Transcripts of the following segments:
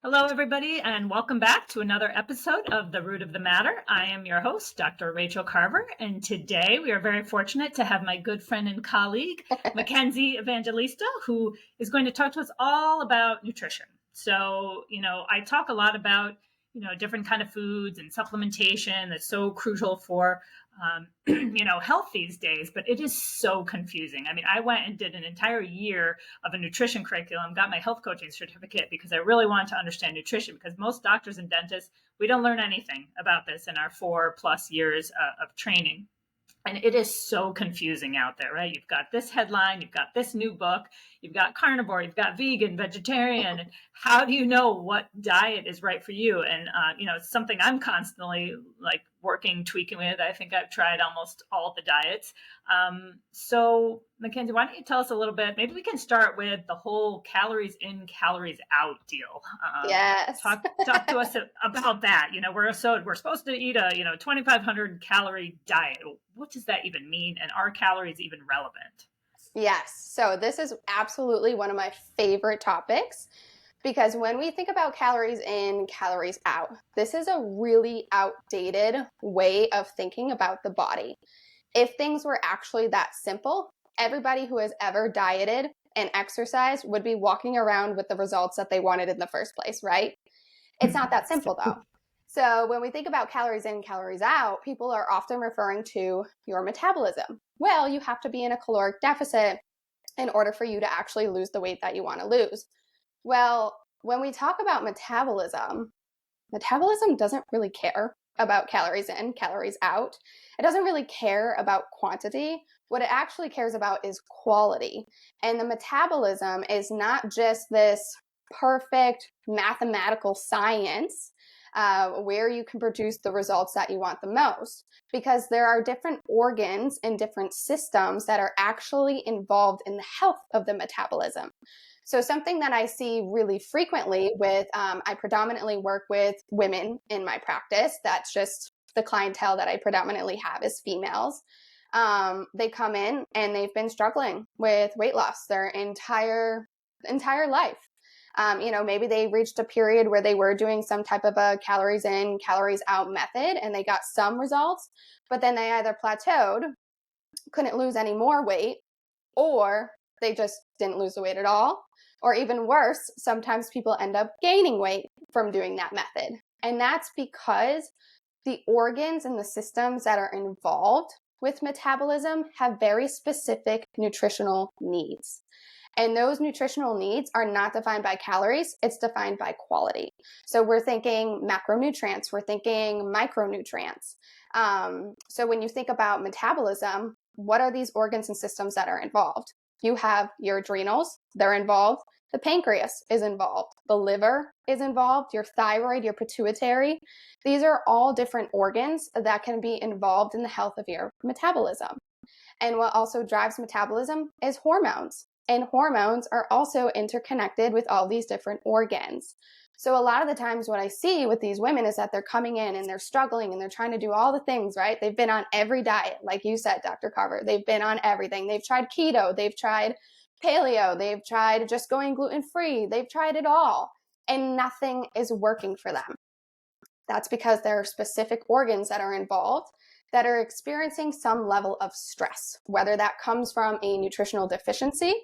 Hello, everybody, and welcome back to another episode of The Root of the Matter. I am your host, Dr. Rachaele Carver, and today we are very fortunate to have my good friend and colleague, Makenzie Evangelisto, who is going to talk to us all about nutrition. So, I talk a lot about, different kind of foods and supplementation that's so crucial for health these days, but it is so confusing. I mean, I went and did an entire year of a nutrition curriculum, got my health coaching certificate because I really wanted to understand nutrition, because most doctors and dentists, we don't learn anything about this in our 4+ years of training. And it is so confusing out there, right? You've got this headline, you've got this new book, you've got carnivore, you've got vegan, vegetarian. And how do you know what diet is right for you? And, it's something I'm constantly working, tweaking with. I think I've tried almost all the diets. So Makenzie, why don't you tell us a little bit? Maybe we can start with the whole calories in, calories out deal. Yes. Talk to us about that. We're supposed to eat a 2,500 calorie diet. What does that even mean? And are calories even relevant? Yes. So this is absolutely one of my favorite topics, because when we think about calories in, calories out, this is a really outdated way of thinking about the body. If things were actually that simple, everybody who has ever dieted and exercised would be walking around with the results that they wanted in the first place, right? It's not that simple though. So when we think about calories in, calories out, people are often referring to your metabolism. Well, you have to be in a caloric deficit in order for you to actually lose the weight that you want to lose. Well, when we talk about metabolism doesn't really care about calories in, calories out. It doesn't really care about quantity. What it actually cares about is quality. And the metabolism is not just this perfect mathematical science where you can produce the results that you want the most, because there are different organs and different systems that are actually involved in the health of the metabolism. So something that I see really frequently with, I predominantly work with women in my practice. That's just the clientele that I predominantly have is females. They come in and they've been struggling with weight loss their entire life. Maybe they reached a period where they were doing some type of a calories in, calories out method, and they got some results, but then they either plateaued, couldn't lose any more weight, or they just didn't lose the weight at all. Or even worse, sometimes people end up gaining weight from doing that method. And that's because the organs and the systems that are involved with metabolism have very specific nutritional needs. And those nutritional needs are not defined by calories, it's defined by quality. So we're thinking macronutrients, we're thinking micronutrients. So when you think about metabolism, what are these organs and systems that are involved? You have your adrenals, they're involved. The pancreas is involved. The liver is involved. Your thyroid, your pituitary. These are all different organs that can be involved in the health of your metabolism. And what also drives metabolism is hormones. And hormones are also interconnected with all these different organs. So a lot of the times what I see with these women is that they're coming in and they're struggling and they're trying to do all the things, right? They've been on every diet, like you said, Dr. Carver. They've been on everything. They've tried keto, they've tried paleo, they've tried just going gluten-free, they've tried it all, and nothing is working for them. That's because there are specific organs that are involved that are experiencing some level of stress, whether that comes from a nutritional deficiency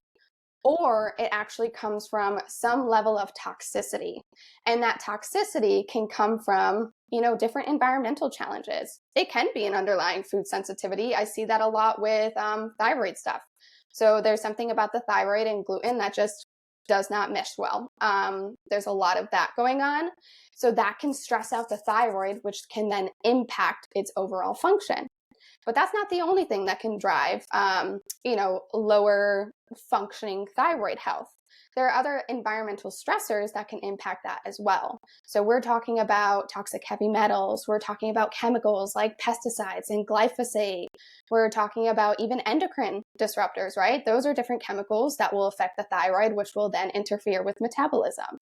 or it actually comes from some level of toxicity. And that toxicity can come from, different environmental challenges. It can be an underlying food sensitivity. I see that a lot with thyroid stuff. So there's something about the thyroid and gluten that just does not mesh well. There's a lot of that going on. So that can stress out the thyroid, which can then impact its overall function. But that's not the only thing that can drive, lower functioning thyroid health. There are other environmental stressors that can impact that as well. So we're talking about toxic heavy metals. We're talking about chemicals like pesticides and glyphosate. We're talking about even endocrine disruptors, right? Those are different chemicals that will affect the thyroid, which will then interfere with metabolism.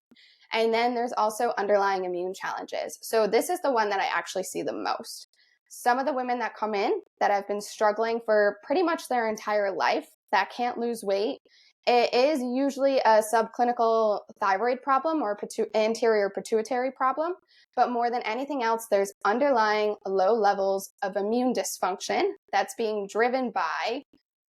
And then there's also underlying immune challenges. So this is the one that I actually see the most. Some of the women that come in that have been struggling for pretty much their entire life, that can't lose weight, It is usually a subclinical thyroid problem or anterior pituitary problem, but more than anything else, there's underlying low levels of immune dysfunction that's being driven by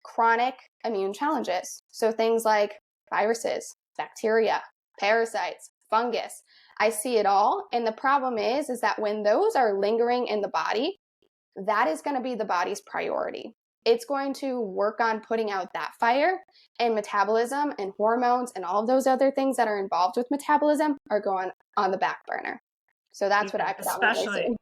chronic immune challenges. So things like viruses, bacteria, parasites, fungus. I see it all. And the problem is that when those are lingering in the body, that is going to be the body's priority. It's going to work on putting out that fire, and metabolism and hormones and all of those other things that are involved with metabolism are going on the back burner. So that's what I predominantly see.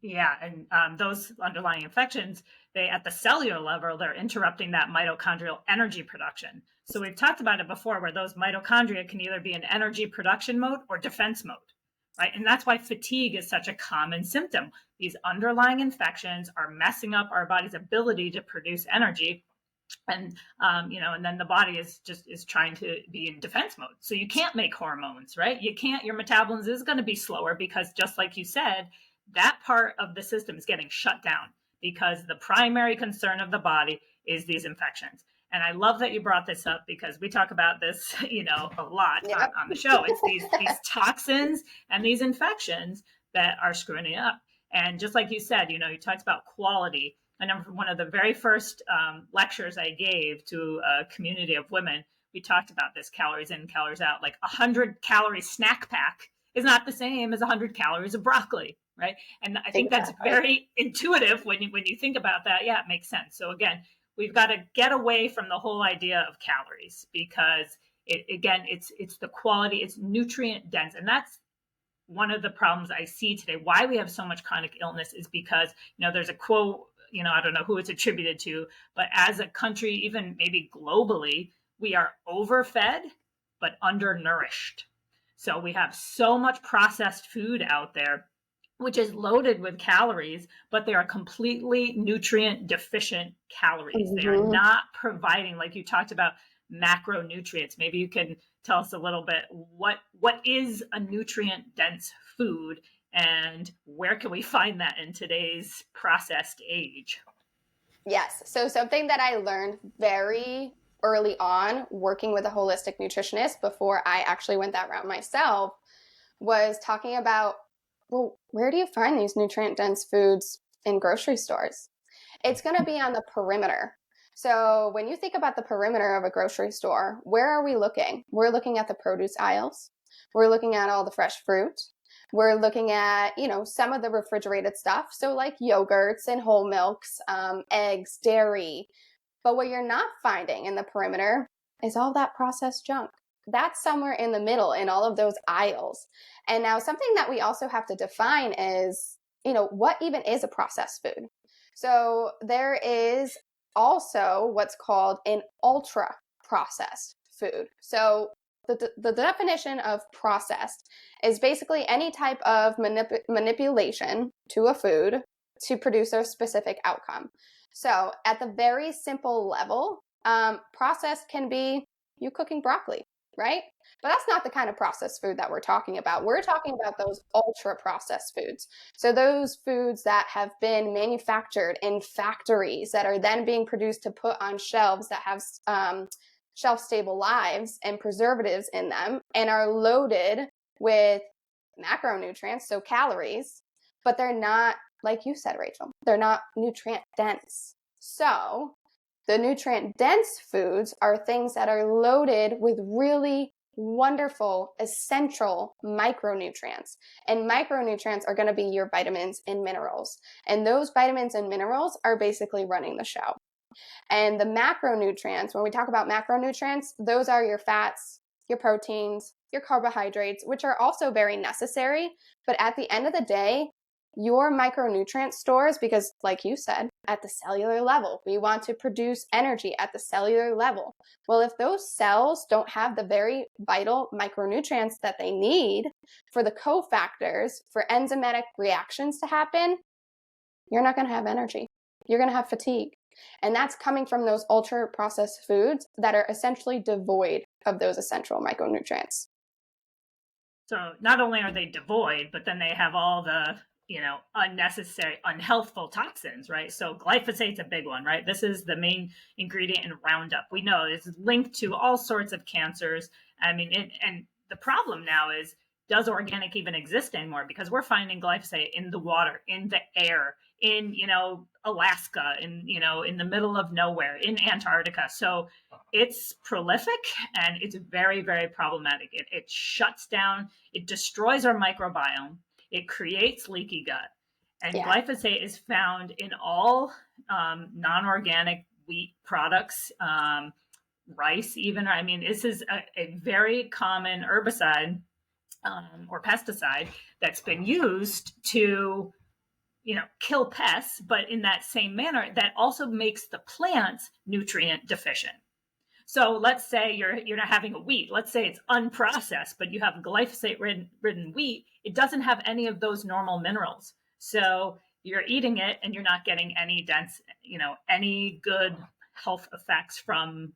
Yeah, and those underlying infections, they at the cellular level, they're interrupting that mitochondrial energy production. So we've talked about it before, where those mitochondria can either be in energy production mode or defense mode, right? And that's why fatigue is such a common symptom. These underlying infections are messing up our body's ability to produce energy, and and then the body is trying to be in defense mode. So you can't make hormones, right? You can't. Your metabolism is going to be slower because, just like you said, that part of the system is getting shut down because the primary concern of the body is these infections. And I love that you brought this up because we talk about this, a lot on the show. It's these toxins and these infections that are screwing it up. And just like you said, you talked about quality. I remember one of the very first lectures I gave to a community of women, we talked about this calories in, calories out. Like 100-calorie snack pack is not the same as 100 calories of broccoli, right? And I think that's very intuitive when you think about that. Yeah, it makes sense. So again, we've got to get away from the whole idea of calories because it's the quality, it's nutrient dense. And that's one of the problems I see today. Why we have so much chronic illness is because, there's a quote, I don't know who it's attributed to, but as a country, even maybe globally, we are overfed, but undernourished. So we have so much processed food out there, which is loaded with calories, but they are completely nutrient deficient calories. Mm-hmm. They are not providing, like you talked about, macronutrients. Maybe you can tell us a little bit what is a nutrient dense food and where can we find that in today's processed age? Yes. So something that I learned very early on working with a holistic nutritionist before I actually went that route myself was talking about, well, where do you find these nutrient dense foods in grocery stores? It's going to be on the perimeter. So when you think about the perimeter of a grocery store, where are we looking? We're looking at the produce aisles. We're looking at all the fresh fruit. We're looking at, some of the refrigerated stuff. So like yogurts and whole milks, eggs, dairy. But what you're not finding in the perimeter is all that processed junk. That's somewhere in the middle in all of those aisles. And now something that we also have to define is, what even is a processed food? So there is also what's called an ultra processed food. So the definition of processed is basically any type of manipulation to a food to produce a specific outcome. So at the very simple level, processed can be you cooking broccoli, right? But that's not the kind of processed food that we're talking about. We're talking about those ultra processed foods. So those foods that have been manufactured in factories that are then being produced to put on shelves that have shelf-stable lives and preservatives in them and are loaded with macronutrients, so calories, but they're not, like you said, Rachel, they're not nutrient dense. So the nutrient dense foods are things that are loaded with really wonderful, essential micronutrients. And micronutrients are going to be your vitamins and minerals. And those vitamins and minerals are basically running the show. And the macronutrients, when we talk about macronutrients, those are your fats, your proteins, your carbohydrates, which are also very necessary. But at the end of the day, your micronutrient stores, because like you said, at the cellular level, we want to produce energy at the cellular level. Well, if those cells don't have the very vital micronutrients that they need for the cofactors for enzymatic reactions to happen, you're not going to have energy. You're going to have fatigue. And that's coming from those ultra processed foods that are essentially devoid of those essential micronutrients. So not only are they devoid, but then they have all the unnecessary, unhealthful toxins, right? So glyphosate's a big one, right? This is the main ingredient in Roundup. We know it's linked to all sorts of cancers. I mean, and the problem now is, does organic even exist anymore? Because we're finding glyphosate in the water, in the air, in, Alaska, in the middle of nowhere, in Antarctica. So it's prolific and it's very, very problematic. It shuts down, it destroys our microbiome, it creates leaky gut. And Yeah. glyphosate is found in all non-organic wheat products, rice even. I mean, this is a very common herbicide or pesticide that's been used to, kill pests, but in that same manner, that also makes the plants nutrient deficient. So let's say you're not having a wheat. Let's say it's unprocessed, but you have glyphosate ridden wheat. It doesn't have any of those normal minerals. So you're eating it and you're not getting any any good health effects from,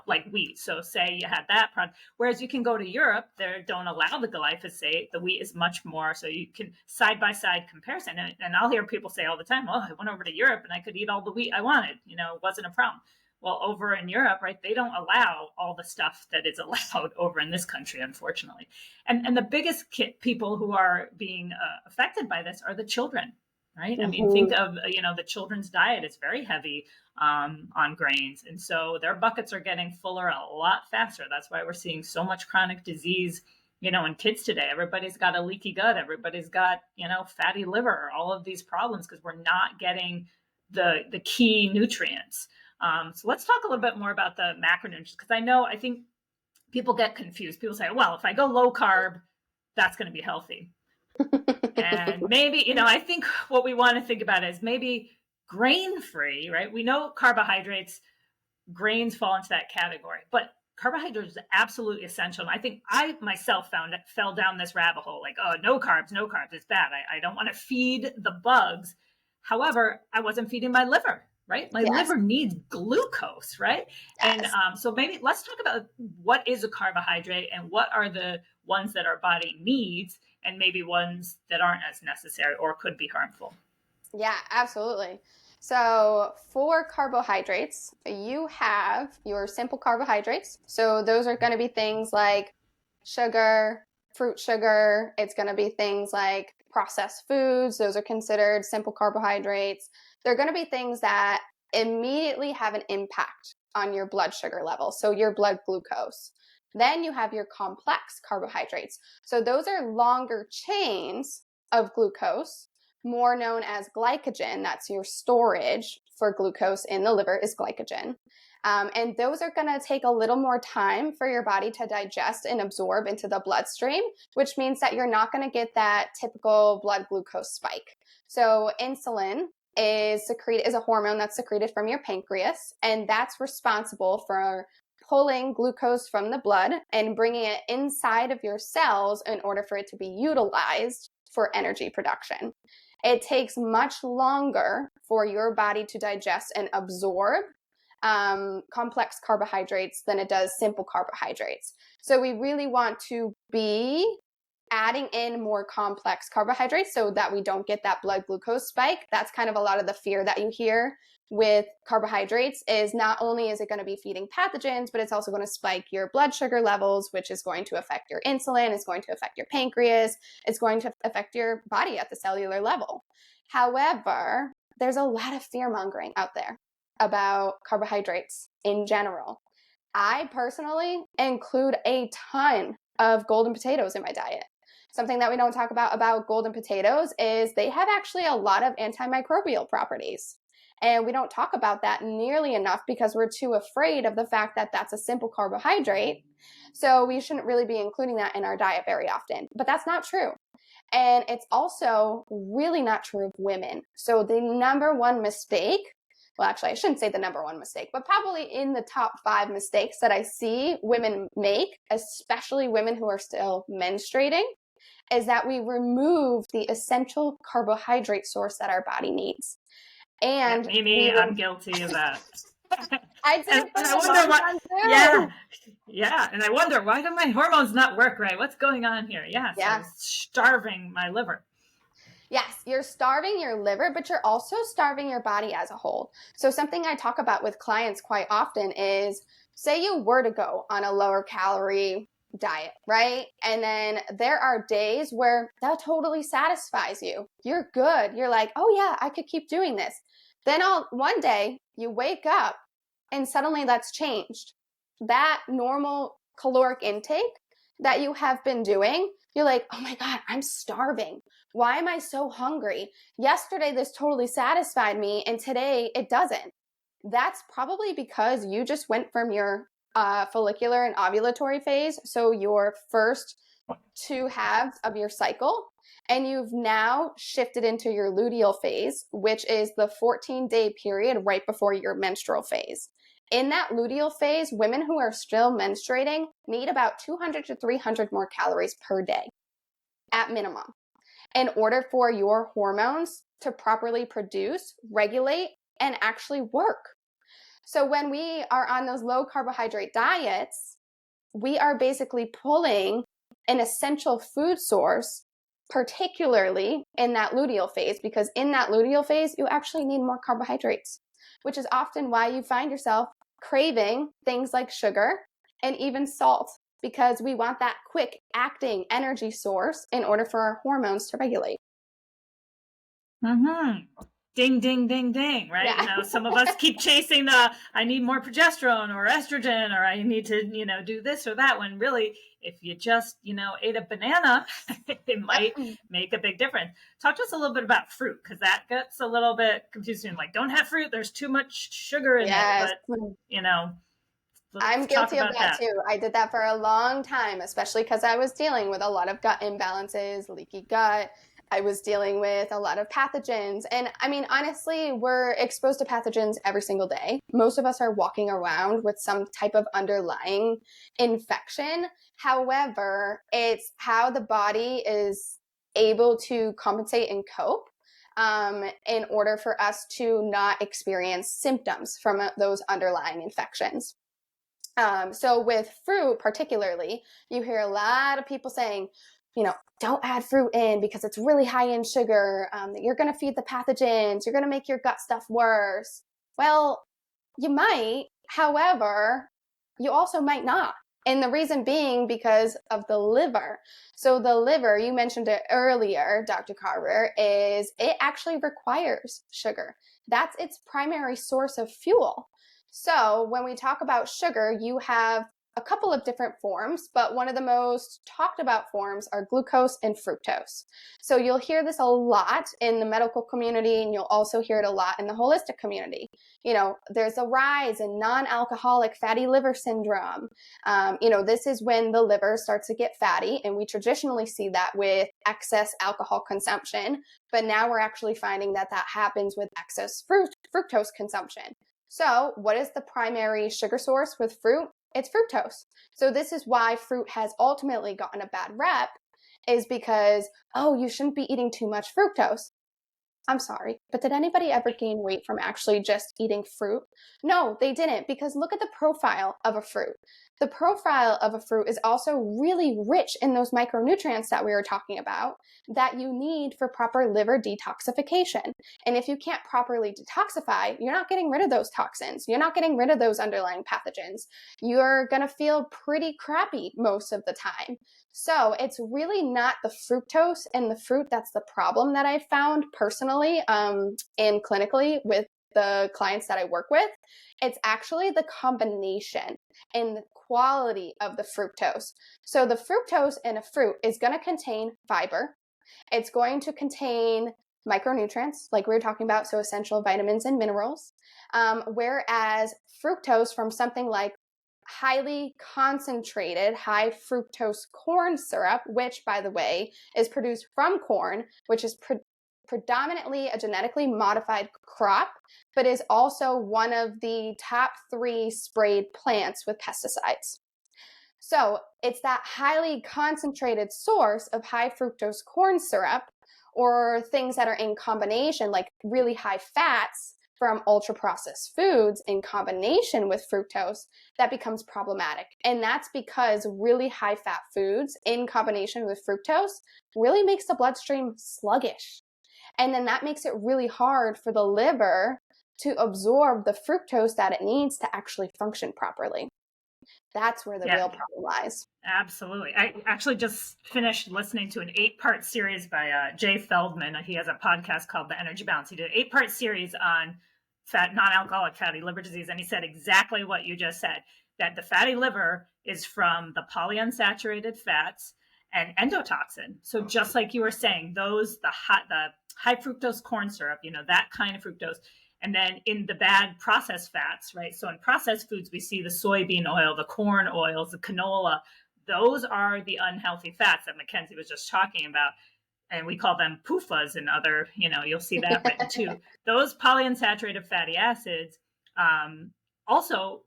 like wheat. So say you had that product. Whereas you can go to Europe, they don't allow the glyphosate. The wheat is much more. So you can side by side comparison. And I'll hear people say all the time, oh, I went over to Europe and I could eat all the wheat I wanted. It wasn't a problem. Well, over in Europe, right, they don't allow all the stuff that is allowed over in this country, unfortunately. And the biggest people who are being affected by this are the children, right? I mean, think of, the children's diet is very heavy on grains. And so their buckets are getting fuller a lot faster. That's why we're seeing so much chronic disease, in kids today. Everybody's got a leaky gut. Everybody's got, fatty liver, all of these problems because we're not getting the key nutrients. So let's talk a little bit more about the macronutrients, because I think people get confused. People say, well, if I go low carb, that's going to be healthy. And maybe, I think what we want to think about is maybe grain free, right? We know carbohydrates, grains fall into that category, but carbohydrates is absolutely essential. And I think I myself fell down this rabbit hole, like, oh, no carbs, it's bad. I don't want to feed the bugs. However, I wasn't feeding my liver. Right? My liver needs glucose, right? Yes. And so maybe let's talk about what is a carbohydrate and what are the ones that our body needs and maybe ones that aren't as necessary or could be harmful. Yeah, absolutely. So for carbohydrates, you have your simple carbohydrates. So those are going to be things like sugar, fruit sugar. It's going to be things like processed foods. Those are considered simple carbohydrates. They're going to be things that immediately have an impact on your blood sugar level, so your blood glucose. Then you have your complex carbohydrates. So those are longer chains of glucose, more known as glycogen. That's your storage for glucose in the liver is glycogen. And those are going to take a little more time for your body to digest and absorb into the bloodstream, which means that you're not going to get that typical blood glucose spike. So insulin is a hormone that's secreted from your pancreas, and that's responsible for pulling glucose from the blood and bringing it inside of your cells in order for it to be utilized for energy production. It takes much longer for your body to digest and absorb complex carbohydrates than it does simple carbohydrates. So we really want to be adding in more complex carbohydrates so that we don't get that blood glucose spike. That's kind of a lot of the fear that you hear with carbohydrates, is not only is it going to be feeding pathogens, but it's also going to spike your blood sugar levels, which is going to affect your insulin, it's going to affect your pancreas, it's going to affect your body at the cellular level. However, there's a lot of fear mongering out there about carbohydrates in general. I personally include a ton of golden potatoes in my diet. Something that we don't talk about golden potatoes is they have actually a lot of antimicrobial properties. And we don't talk about that nearly enough because we're too afraid of the fact that that's a simple carbohydrate. So we shouldn't really be including that in our diet very often. But that's not true. And it's also really not true of women. So the number one mistake, well, actually, I shouldn't say the number one mistake, but probably in the top 5 mistakes that I see women make, especially women who are still menstruating, is that we remove the essential carbohydrate source that our body needs. And maybe I'm guilty of that. I did it for I wonder why. Yeah. And I wonder, why do my hormones not work right? What's going on here? So I was starving my liver. Yes, you're starving your liver, but you're also starving your body as a whole. So something I talk about with clients quite often is, say you were to go on a lower calorie diet, right? And then there are days where that totally satisfies you. You're good. You're like, oh yeah, I could keep doing this. Then one day you wake up and suddenly that's changed. That normal caloric intake that you have been doing, you're like, oh my God, I'm starving. Why am I so hungry? Yesterday, this totally satisfied me, and today it doesn't. That's probably because you just went from your follicular and ovulatory phase, so your first two halves of your cycle, and you've now shifted into your luteal phase, which is the 14-day period right before your menstrual phase. In that luteal phase, women who are still menstruating need about 200 to 300 more calories per day at minimum in order for your hormones to properly produce, regulate, and actually work. So when we are on those low carbohydrate diets, we are basically pulling an essential food source, particularly in that luteal phase, because in that luteal phase, you actually need more carbohydrates, which is often why you find yourself craving things like sugar and even salt, because we want that quick acting energy source in order for our hormones to regulate. Mm-hmm. Ding, ding, ding, ding, right? Yeah. You know, some of us keep chasing I need more progesterone or estrogen, or I need to, do this or that, when really, if you just, ate a banana, it might make a big difference. Talk to us a little bit about fruit, because that gets a little bit confusing. Like, don't have fruit, there's too much sugar in Yes. it, but, let's I'm talk guilty of about that too. I did that for a long time, especially because I was dealing with a lot of gut imbalances, leaky gut. I was dealing with a lot of pathogens. And I mean, honestly, we're exposed to pathogens every single day. Most of us are walking around with some type of underlying infection. However, it's how the body is able to compensate and cope in order for us to not experience symptoms from those underlying infections. So with fruit particularly, you hear a lot of people saying, don't add fruit in because it's really high in sugar, that you're going to feed the pathogens, you're going to make your gut stuff worse. Well, you might, however, you also might not. And the reason being because of the liver. So the liver, you mentioned it earlier, Dr. Carver, is it actually requires sugar. That's its primary source of fuel. So when we talk about sugar, you have a couple of different forms, but one of the most talked about forms are glucose and fructose. So you'll hear this a lot in the medical community, and you'll also hear it a lot in the holistic community. There's a rise in non-alcoholic fatty liver syndrome. This is when the liver starts to get fatty, and we traditionally see that with excess alcohol consumption, but now we're actually finding that happens with excess fructose consumption. So what is the primary sugar source with fruit? It's fructose. So this is why fruit has ultimately gotten a bad rep, is because, you shouldn't be eating too much fructose. I'm sorry, but did anybody ever gain weight from actually just eating fruit? No, they didn't, because look at the profile of a fruit. The profile of a fruit is also really rich in those micronutrients that we were talking about that you need for proper liver detoxification. And if you can't properly detoxify, you're not getting rid of those toxins. You're not getting rid of those underlying pathogens. You're going to feel pretty crappy most of the time. So it's really not the fructose in the fruit that's the problem that I found personally and clinically with the clients that I work with. It's actually the combination and the quality of the fructose. So the fructose in a fruit is going to contain fiber. It's going to contain micronutrients, like we were talking about, so essential vitamins and minerals. Whereas fructose from something like highly concentrated high fructose corn syrup, which, by the way, is produced from corn, which is predominantly a genetically modified crop, but is also one of the top 3 sprayed plants with pesticides. So it's that highly concentrated source of high fructose corn syrup, or things that are in combination, like really high fats from ultra processed foods in combination with fructose, that becomes problematic. And that's because really high fat foods in combination with fructose really makes the bloodstream sluggish. And then that makes it really hard for the liver to absorb the fructose that it needs to actually function properly. That's where the Yeah, real problem lies. absolutely. I actually just finished listening to an 8-part series by Jay Feldman. He has a podcast called The Energy Balance. He did an 8-part series on non-alcoholic fatty liver disease, and he said exactly what you just said, that the fatty liver is from the polyunsaturated fats and endotoxin. So just like you were saying, the high fructose corn syrup, that kind of fructose. And then in the bad processed fats, right? So in processed foods, we see the soybean oil, the corn oils, the canola. Those are the unhealthy fats that Makenzie was just talking about. And we call them PUFAs and other, you'll see that written too. Those polyunsaturated fatty acids also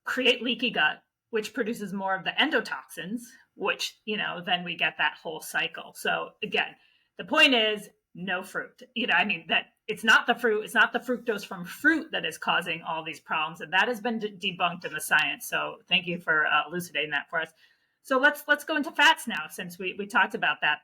create leaky gut, which produces more of the endotoxins, which, then we get that whole cycle. So again, the point is no fruit. That it's not the fruit, it's not the fructose from fruit that is causing all these problems. And that has been debunked in the science. So thank you for elucidating that for us. So let's go into fats now, since we talked about that.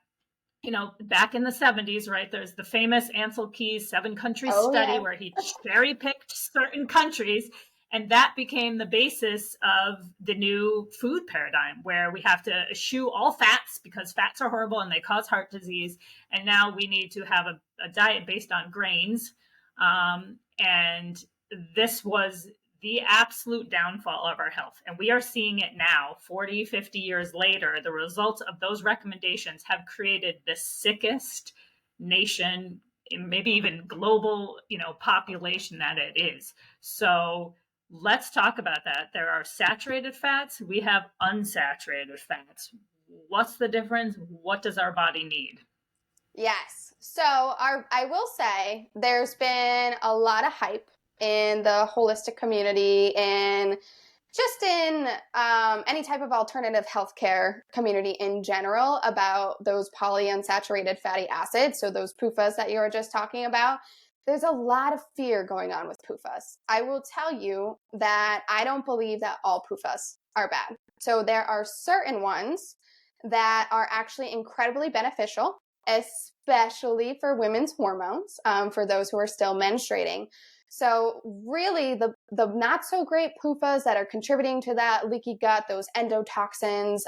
Back in the 70s, right, there's the famous Ansel Keys 7-country study Yeah. where he cherry picked certain countries. And that became the basis of the new food paradigm, where we have to eschew all fats because fats are horrible and they cause heart disease. And now we need to have a diet based on grains. And this was the absolute downfall of our health. And we are seeing it now, 40, 50 years later. The results of those recommendations have created the sickest nation, maybe even global, population that it is. So let's talk about that. There are saturated fats. We have unsaturated fats. What's the difference? What does our body need? Yes. So I will say there's been a lot of hype in the holistic community and just in any type of alternative healthcare community in general about those polyunsaturated fatty acids, so those PUFAs that you were just talking about. There's a lot of fear going on with PUFAs. I will tell you that I don't believe that all PUFAs are bad. So there are certain ones that are actually incredibly beneficial, especially for women's hormones, for those who are still menstruating. So really the not so great PUFAs that are contributing to that leaky gut, those endotoxins,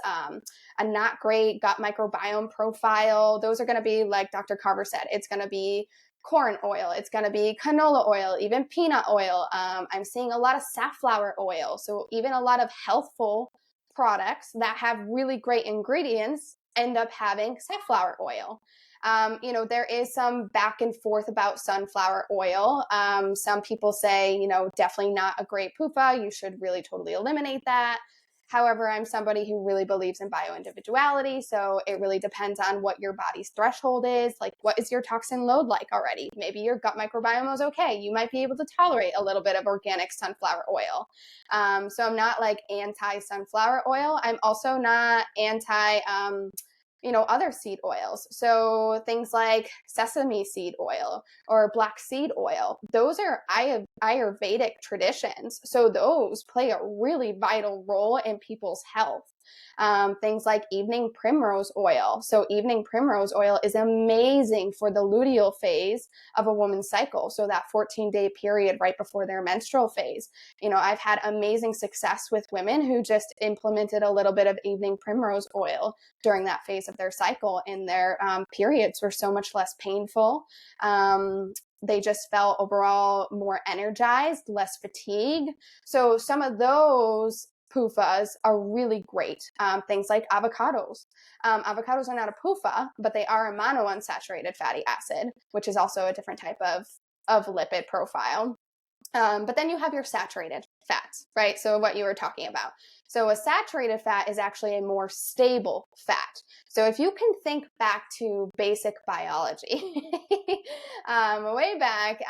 a not great gut microbiome profile, those are going to be, like Dr. Carver said, it's going to be corn oil, it's going to be canola oil, even peanut oil. I'm seeing a lot of safflower oil. So even a lot of healthful products that have really great ingredients end up having safflower oil. There is some back and forth about sunflower oil. Some people say, definitely not a great PUFA. You should really totally eliminate that. However, I'm somebody who really believes in bioindividuality. So it really depends on what your body's threshold is. Like, what is your toxin load like already? Maybe your gut microbiome is okay. You might be able to tolerate a little bit of organic sunflower oil. So I'm not like anti-sunflower oil. I'm also not anti other seed oils. So things like sesame seed oil or black seed oil, those are Ayurvedic traditions. So those play a really vital role in people's health. Things like evening primrose oil. So evening primrose oil is amazing for the luteal phase of a woman's cycle. So that 14-day period right before their menstrual phase. I've had amazing success with women who just implemented a little bit of evening primrose oil during that phase of their cycle, and their periods were so much less painful. They just felt overall more energized, less fatigue. So some of those PUFAs are really great. Things like avocados. Avocados are not a PUFA, but they are a monounsaturated fatty acid, which is also a different type of lipid profile. But then you have your saturated fats, right? So what you were talking about. So a saturated fat is actually a more stable fat. So if you can think back to basic biology, way back,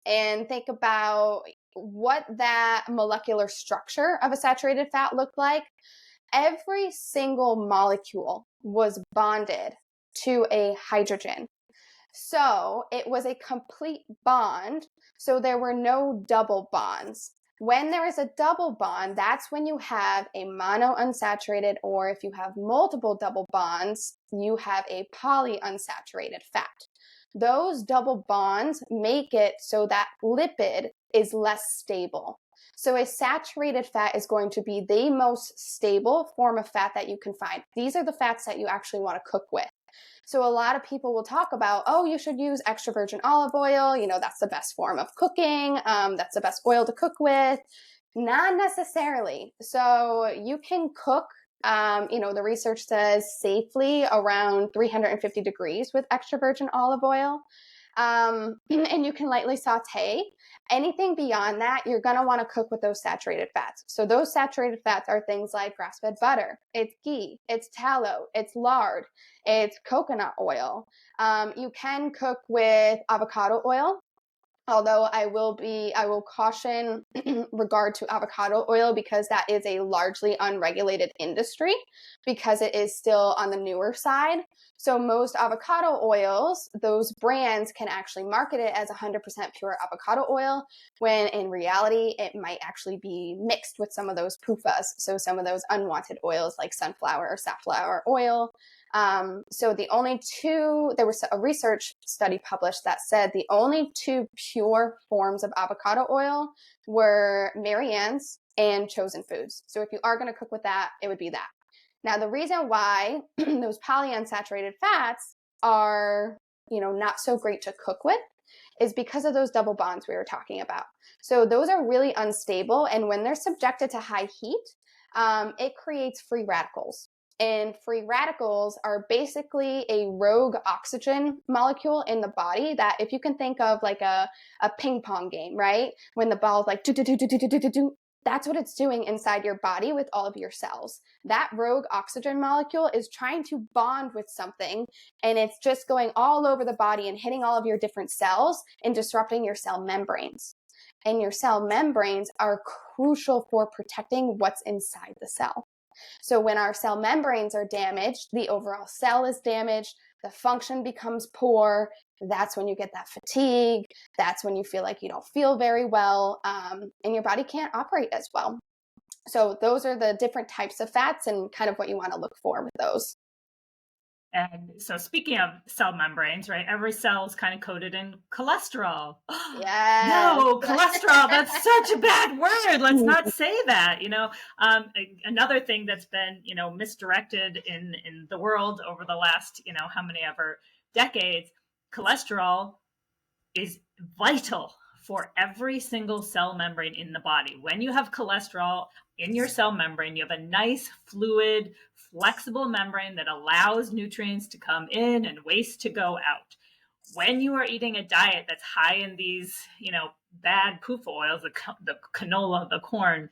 and think about what that molecular structure of a saturated fat looked like, every single molecule was bonded to a hydrogen. So it was a complete bond. So there were no double bonds. When there is a double bond, that's when you have a monounsaturated, or if you have multiple double bonds, you have a polyunsaturated fat. those double bonds make it so that lipid is less stable. So a saturated fat is going to be the most stable form of fat that you can find. These are the fats that you actually want to cook with. So a lot of people will talk about, oh, you should use extra virgin olive oil. That's the best form of cooking. That's the best oil to cook with. Not necessarily. So you can cook, the research says safely around 350 degrees with extra virgin olive oil. And you can lightly saute. Anything beyond that, you're going to want to cook with those saturated fats. So those saturated fats are things like grass-fed butter, it's ghee, it's tallow, it's lard, it's coconut oil. You can cook with avocado oil. Although I will caution regard to avocado oil because that is a largely unregulated industry because it is still on the newer side. So most avocado oils, those brands can actually market it as 100% pure avocado oil, when in reality, it might actually be mixed with some of those PUFAs. So some of those unwanted oils like sunflower or safflower oil. So there was a research study published that said the only two pure forms of avocado oil were Marianne's and Chosen Foods. So if you are going to cook with that, it would be that. Now, the reason why those polyunsaturated fats are, not so great to cook with is because of those double bonds we were talking about. So those are really unstable. And when they're subjected to high heat, it creates free radicals. And free radicals are basically a rogue oxygen molecule in the body that, if you can think of like a ping pong game, right? When the ball's like, do, do, do, do, do, do, do, do, that's what it's doing inside your body with all of your cells. That rogue oxygen molecule is trying to bond with something, and it's just going all over the body and hitting all of your different cells and disrupting your cell membranes. And your cell membranes are crucial for protecting what's inside the cell. So when our cell membranes are damaged, the overall cell is damaged, the function becomes poor. That's when you get that fatigue. That's when you feel like you don't feel very well, and your body can't operate as well. So those are the different types of fats and kind of what you want to look for with those. And so speaking of cell membranes, right, every cell is kind of coated in cholesterol. Yes. No, cholesterol, that's such a bad word. Let's not say that. Another thing that's been, misdirected in the world over the last, how many ever decades, cholesterol is vital for every single cell membrane in the body. When you have cholesterol in your cell membrane, you have a nice, fluid, flexible membrane that allows nutrients to come in and waste to go out. When you are eating a diet that's high in these, bad PUFA oils, the canola, the corn,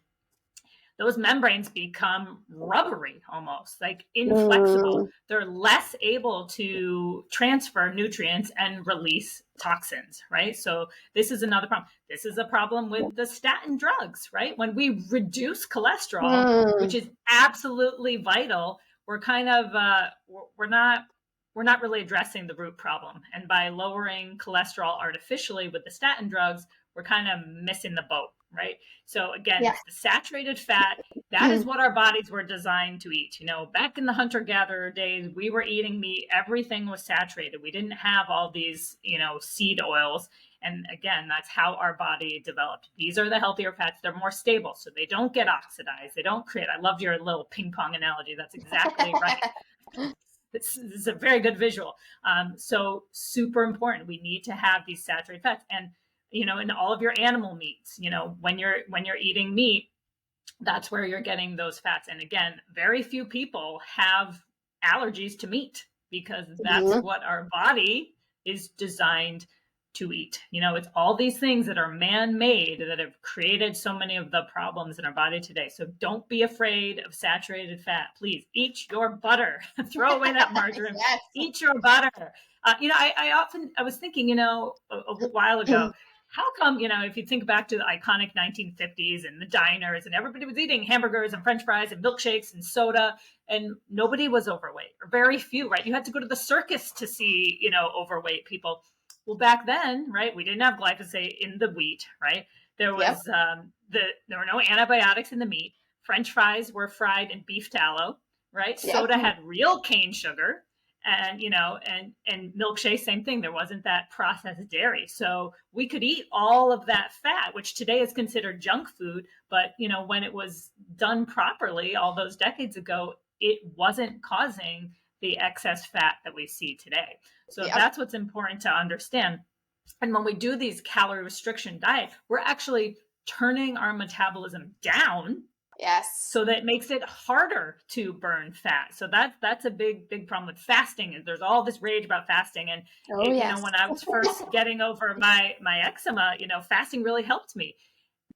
those membranes become rubbery, almost like inflexible. They're less able to transfer nutrients and release toxins, right? So this is another problem. This is a problem with the statin drugs, right? When we reduce cholesterol, which is absolutely vital, we're kind of, we're not really addressing the root problem. And by lowering cholesterol artificially with the statin drugs, we're kind of missing the boat, right? So again, the saturated fat, that is what our bodies were designed to eat. Back in the hunter-gatherer days, we were eating meat. Everything was saturated. We didn't have all these, seed oils. And again, that's how our body developed. These are the healthier fats. They're more stable, so they don't get oxidized. They don't create. I loved your little ping pong analogy. That's exactly right. This is a very good visual. So super important. We need to have these saturated fats. And in all of your animal meats, when you're eating meat, that's where you're getting those fats. And again, very few people have allergies to meat because that's what our body is designed to eat. It's all these things that are man-made that have created so many of the problems in our body today. So don't be afraid of saturated fat. Please eat your butter. Throw away that margarine. Yes. Eat your butter. I was thinking, a while ago, how come, if you think back to the iconic 1950s and the diners and everybody was eating hamburgers and French fries and milkshakes and soda and nobody was overweight, or very few, right? You had to go to the circus to see, overweight people. Well, back then, right, we didn't have glyphosate in the wheat, right? There was there were no antibiotics in the meat. French fries were fried in beef tallow, right? Soda had real cane sugar. And, and milkshake, same thing. There wasn't that processed dairy. So we could eat all of that fat, which today is considered junk food. But, when it was done properly all those decades ago, it wasn't causing the excess fat that we see today. So that's what's important to understand. And when we do these calorie restriction diet, we're actually turning our metabolism down. Yes. So that makes it harder to burn fat. So that's a big problem with fasting. And there's all this rage about fasting. And when I was first getting over my eczema, fasting really helped me.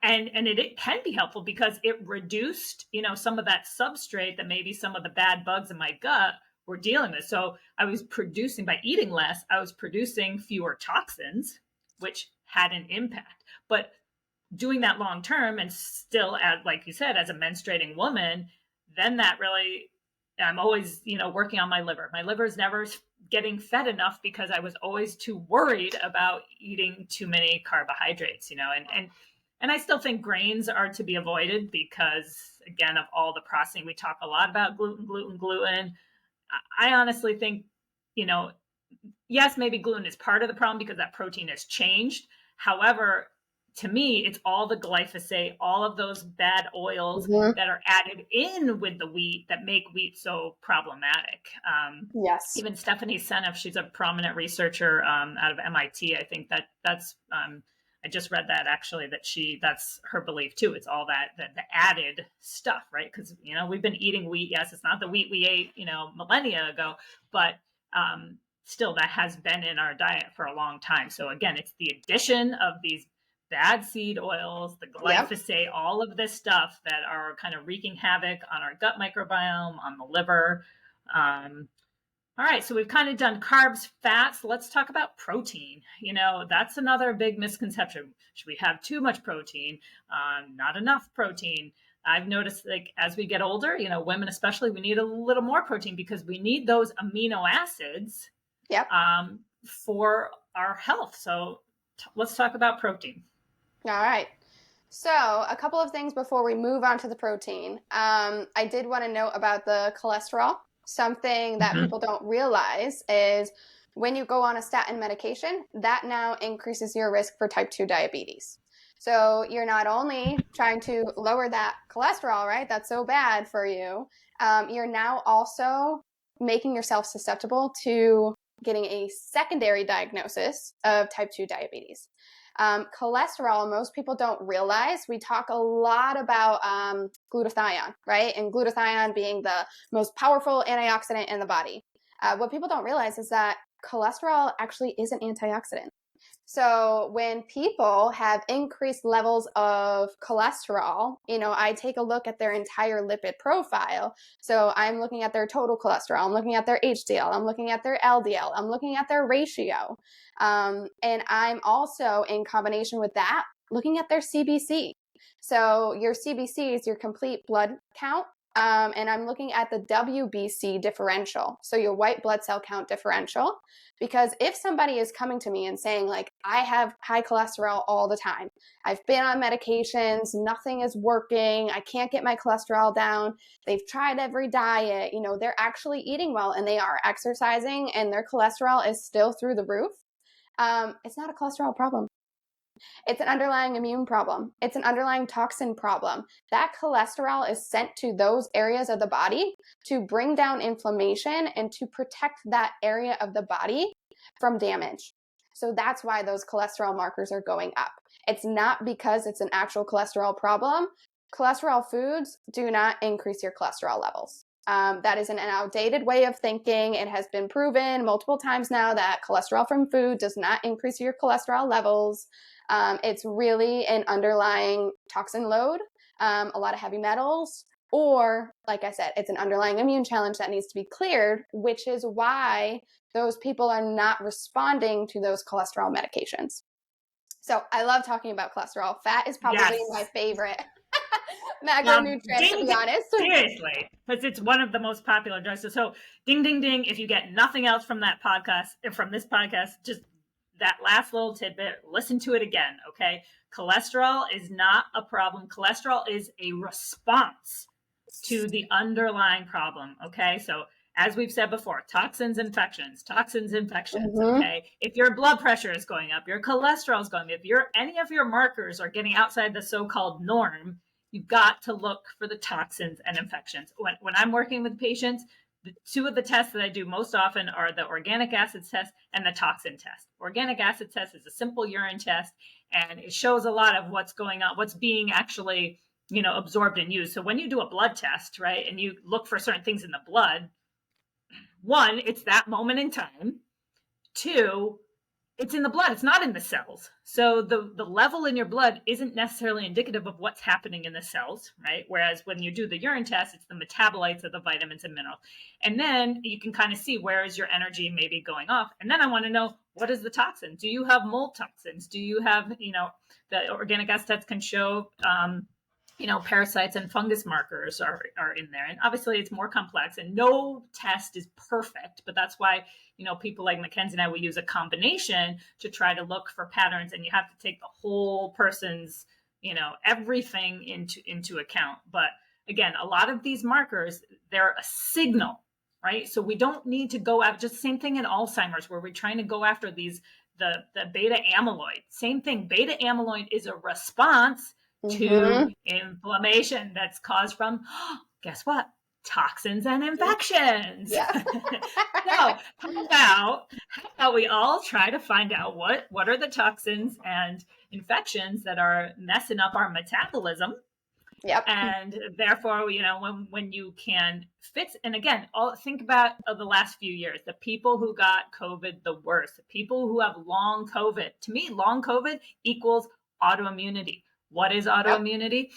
And it can be helpful because it reduced, some of that substrate that maybe some of the bad bugs in my gut were dealing with. So I was producing, by eating less, I was producing fewer toxins, which had an impact. But doing that long term, and still, like you said, as a menstruating woman, then that really, I'm always, working on my liver. My liver is never getting fed enough because I was always too worried about eating too many carbohydrates, and I still think grains are to be avoided because, again, of all the processing. We talk a lot about gluten. I honestly think, yes, maybe gluten is part of the problem because that protein has changed. However, to me, it's all the glyphosate, all of those bad oils that are added in with the wheat that make wheat so problematic. Yes. Even Stephanie Seneff, she's a prominent researcher out of MIT. I think that's I just read that actually, that's her belief too. It's all the added stuff, right? Because, we've been eating wheat. Yes, it's not the wheat we ate, millennia ago, but still that has been in our diet for a long time. So again, it's the addition of these bad seed oils, the glyphosate, all of this stuff that are kind of wreaking havoc on our gut microbiome, on the liver. All right, so we've kind of done carbs, fats. Let's talk about protein. That's another big misconception. Should we have too much protein? Not enough protein. I've noticed, like, as we get older, women especially, we need a little more protein because we need those amino acids for our health. So let's talk about protein. All right. So a couple of things before we move on to the protein. I did want to note about the cholesterol. Something that people don't realize is when you go on a statin medication, that now increases your risk for type 2 diabetes. So you're not only trying to lower that cholesterol, right? That's so bad for you. You're now also making yourself susceptible to getting a secondary diagnosis of type 2 diabetes. Cholesterol, most people don't realize. We talk a lot about glutathione, right? And glutathione being the most powerful antioxidant in the body. What people don't realize is that cholesterol actually is an antioxidant. So when people have increased levels of cholesterol, I take a look at their entire lipid profile. So I'm looking at their total cholesterol, I'm looking at their HDL, I'm looking at their LDL, I'm looking at their ratio. And I'm also, in combination with that, looking at their CBC. So your CBC is your complete blood count. And I'm looking at the WBC differential, so your white blood cell count differential, because if somebody is coming to me and saying, like, I have high cholesterol all the time, I've been on medications, nothing is working, I can't get my cholesterol down, they've tried every diet, they're actually eating well and they are exercising and their cholesterol is still through the roof, it's not a cholesterol problem. It's an underlying immune problem. It's an underlying toxin problem. That cholesterol is sent to those areas of the body to bring down inflammation and to protect that area of the body from damage. So that's why those cholesterol markers are going up. It's not because it's an actual cholesterol problem. Cholesterol foods do not increase your cholesterol levels. That is an outdated way of thinking. It has been proven multiple times now that cholesterol from food does not increase your cholesterol levels. It's really an underlying toxin load, a lot of heavy metals, or, like I said, it's an underlying immune challenge that needs to be cleared, which is why those people are not responding to those cholesterol medications. So I love talking about cholesterol. Fat is probably my favorite macronutrient, to be honest. Seriously, because it's one of the most popular drugs. So ding, ding, ding. If you get nothing else from that podcast, from this podcast, just that last little tidbit, listen to it again, okay? Cholesterol is not a problem. Cholesterol is a response to the underlying problem, okay? So as we've said before, toxins, infections, Mm-hmm. okay? If your blood pressure is going up, your cholesterol is going up, if any of your markers are getting outside the so-called norm, you've got to look for the toxins and infections. When I'm working with patients, the two of the tests that I do most often are the organic acids test and the toxin test. Organic acid test is a simple urine test, and it shows a lot of what's going on, what's being actually, absorbed and used. So when you do a blood test, right, and you look for certain things in the blood, one, it's that moment in time. Two, it's in the blood. It's not in the cells. So the level in your blood isn't necessarily indicative of what's happening in the cells, right? Whereas when you do the urine test, it's the metabolites of the vitamins and minerals. And then you can kind of see where is your energy maybe going off. And then I want to know, what is the toxin? Do you have mold toxins? Do you have, the organic acids can show, parasites and fungus markers are in there. And obviously it's more complex and no test is perfect, but that's why, people like Makenzie and I, we use a combination to try to look for patterns, and you have to take the whole person's, everything into account. But again, a lot of these markers, they're a signal, right? So we don't need to go after, just the same thing in Alzheimer's where we're trying to go after the beta amyloid. Same thing. Beta amyloid is a response to inflammation that's caused from, guess what? Toxins and infections. Yeah. So how about we all try to find out what are the toxins and infections that are messing up our metabolism? Yep. And therefore, when you can fit, and again, think about the last few years, the people who got COVID the worst, the people who have long COVID. To me, long COVID equals autoimmunity. What is autoimmunity? Yep.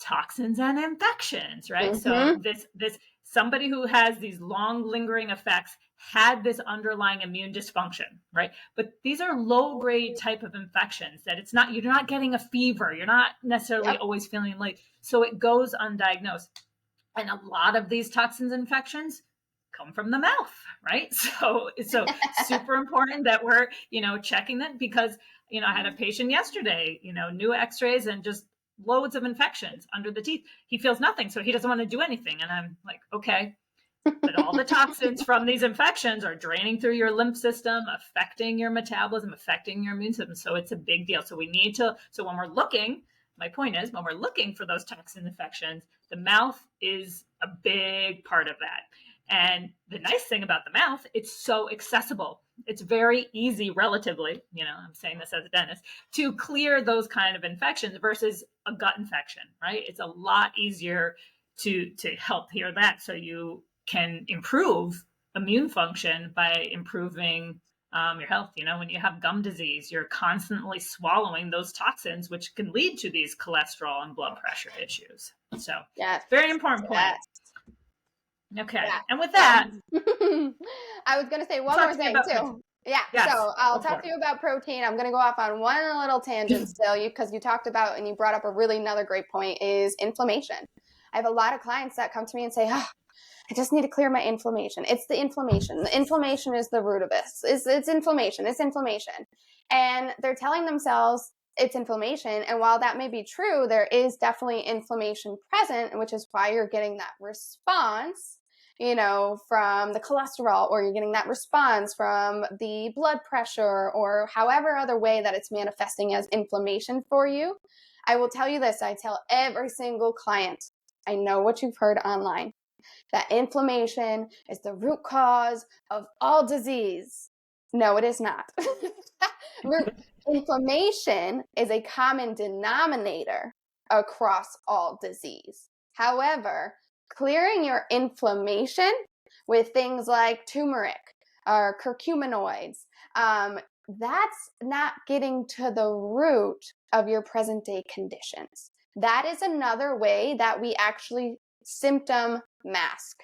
Toxins and infections, right? So this somebody who has these long lingering effects had this underlying immune dysfunction, right? But these are low grade type of infections that you're not getting a fever. You're not necessarily always feeling so it goes undiagnosed. And a lot of these toxins infections come from the mouth, right? So it's super important that we're, checking that, because, I had a patient yesterday, new x-rays and just loads of infections under the teeth. He feels nothing, so he doesn't want to do anything. And I'm like, okay, but all the toxins from these infections are draining through your lymph system, affecting your metabolism, affecting your immune system. So it's a big deal. So when we're looking, my point is, when we're looking for those toxin infections, the mouth is a big part of that. And the nice thing about the mouth, it's so accessible. It's very easy, relatively, I'm saying this as a dentist, to clear those kind of infections versus a gut infection, right? It's a lot easier to help clear that, so you can improve immune function by improving your health. When you have gum disease, you're constantly swallowing those toxins, which can lead to these cholesterol and blood pressure issues. So very important point. Okay. Yeah. And with that, I was going to say one more thing too. Yeah. Yes. So I'll talk to you about protein. I'm going to go off on one little tangent still, because you talked about, and you brought up another great point, is inflammation. I have a lot of clients that come to me and say, I just need to clear my inflammation. It's the inflammation. The inflammation is the root of this. It's inflammation. It's inflammation. And they're telling themselves it's inflammation. And while that may be true, there is definitely inflammation present, which is why you're getting that response, from the cholesterol, or you're getting that response from the blood pressure, or however other way that it's manifesting as inflammation for you. I will tell you this. I tell every single client, I know what you've heard online, that inflammation is the root cause of all disease. No, it is not. Inflammation is a common denominator across all disease. However, clearing your inflammation with things like turmeric or curcuminoids, that's not getting to the root of your present day conditions. That is another way that we actually symptom mask.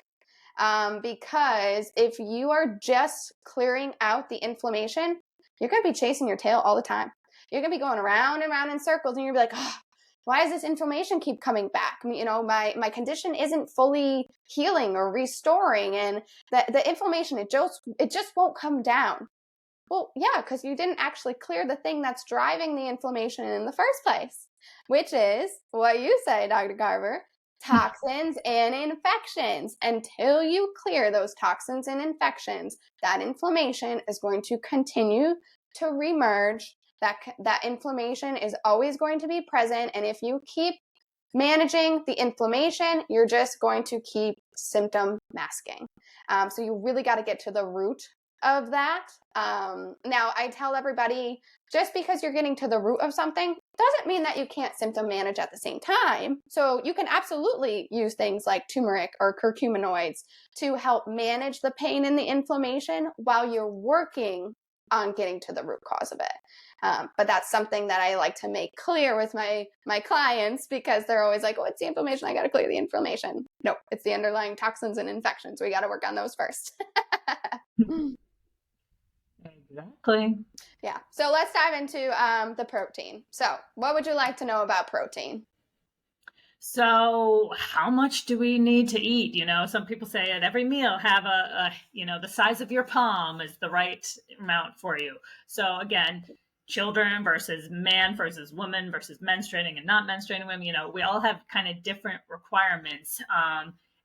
Because if you are just clearing out the inflammation, you're going to be chasing your tail all the time. You're going to be going around and around in circles, and you're going to be like, why does this inflammation keep coming back? My condition isn't fully healing or restoring, and the inflammation, it just won't come down. Well, yeah, because you didn't actually clear the thing that's driving the inflammation in the first place, which is what you say, Dr. Carver, toxins and infections. Until you clear those toxins and infections, that inflammation is going to continue to reemerge. That inflammation is always going to be present. And if you keep managing the inflammation, you're just going to keep symptom masking. So you really got to get to the root of that. Now, I tell everybody, just because you're getting to the root of something doesn't mean that you can't symptom manage at the same time. So you can absolutely use things like turmeric or curcuminoids to help manage the pain and the inflammation while you're working on getting to the root cause of it. But that's something that I like to make clear with my clients, because they're always like, oh, it's the inflammation. I got to clear the inflammation. No, it's the underlying toxins and infections. We got to work on those first. Exactly. Yeah. So let's dive into the protein. So what would you like to know about protein? So how much do we need to eat? Some people say at every meal have the size of your palm is the right amount for you. So again, children versus man versus woman versus menstruating and not menstruating women, we all have kind of different requirements.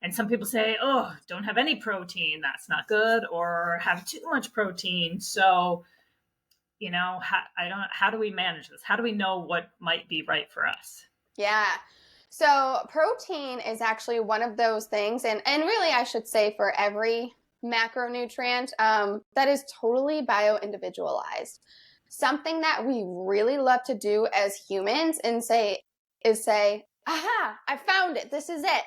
And some people say, oh, don't have any protein, that's not good, or have too much protein. So, how do we manage this? How do we know what might be right for us? Yeah. So protein is actually one of those things, and really I should say for every macronutrient, that is totally bio-individualized. Something that we really love to do as humans is say, aha, I found it. This is it.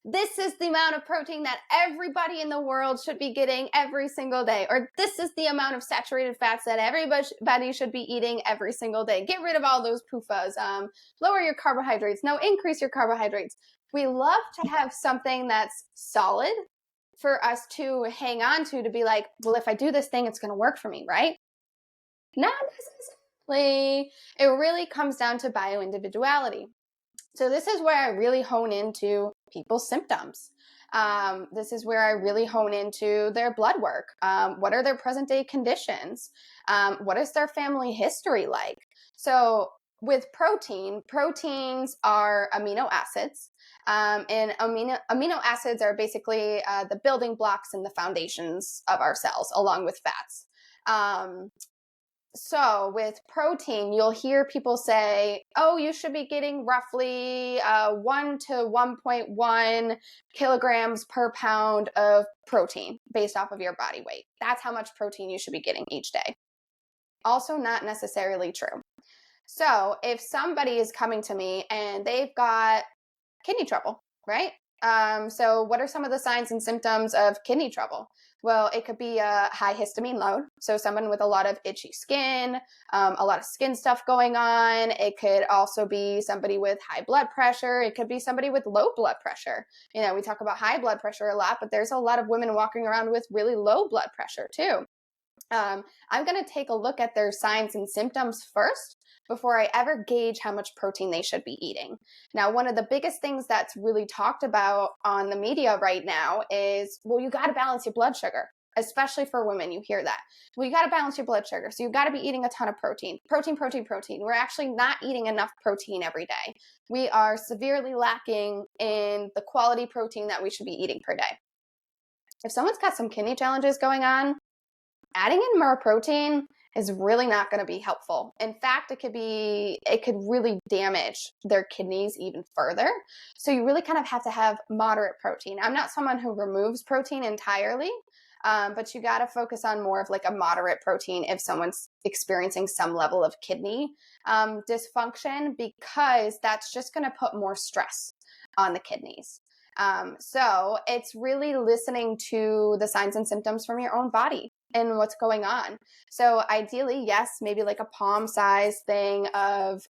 This is the amount of protein that everybody in the world should be getting every single day. Or this is the amount of saturated fats that everybody should be eating every single day. Get rid of all those PUFAs. Lower your carbohydrates. No, increase your carbohydrates. We love to have something that's solid for us to hang on to be like, well, if I do this thing, it's going to work for me, right? Not necessarily. It really comes down to bio-individuality. So this is where I really hone into people's symptoms. This is where I really hone into their blood work. What are their present day conditions? What is their family history like? So with proteins are amino acids. And amino acids are basically the building blocks and the foundations of our cells, along with fats. So with protein, you'll hear people say, oh, you should be getting roughly 1 to 1.1 kilograms per pound of protein based off of your body weight. That's how much protein you should be getting each day. Also not necessarily true. So if somebody is coming to me and they've got kidney trouble, right? So what are some of the signs and symptoms of kidney trouble? Well, it could be a high histamine load. So someone with a lot of itchy skin, a lot of skin stuff going on. It could also be somebody with high blood pressure. It could be somebody with low blood pressure. We talk about high blood pressure a lot, but there's a lot of women walking around with really low blood pressure too. I'm going to take a look at their signs and symptoms first before I ever gauge how much protein they should be eating. Now, one of the biggest things that's really talked about on the media right now is, well, you got to balance your blood sugar, especially for women. You hear that. Well, you got to balance your blood sugar. So you got to be eating a ton of protein. Protein. We're actually not eating enough protein every day. We are severely lacking in the quality protein that we should be eating per day. If someone's got some kidney challenges going on, adding in more protein is really not going to be helpful. In fact, it could really damage their kidneys even further. So you really kind of have to have moderate protein. I'm not someone who removes protein entirely, but you got to focus on more of like a moderate protein if someone's experiencing some level of kidney dysfunction, because that's just going to put more stress on the kidneys. So it's really listening to the signs and symptoms from your own body and what's going on. So ideally, yes, maybe like a palm size thing of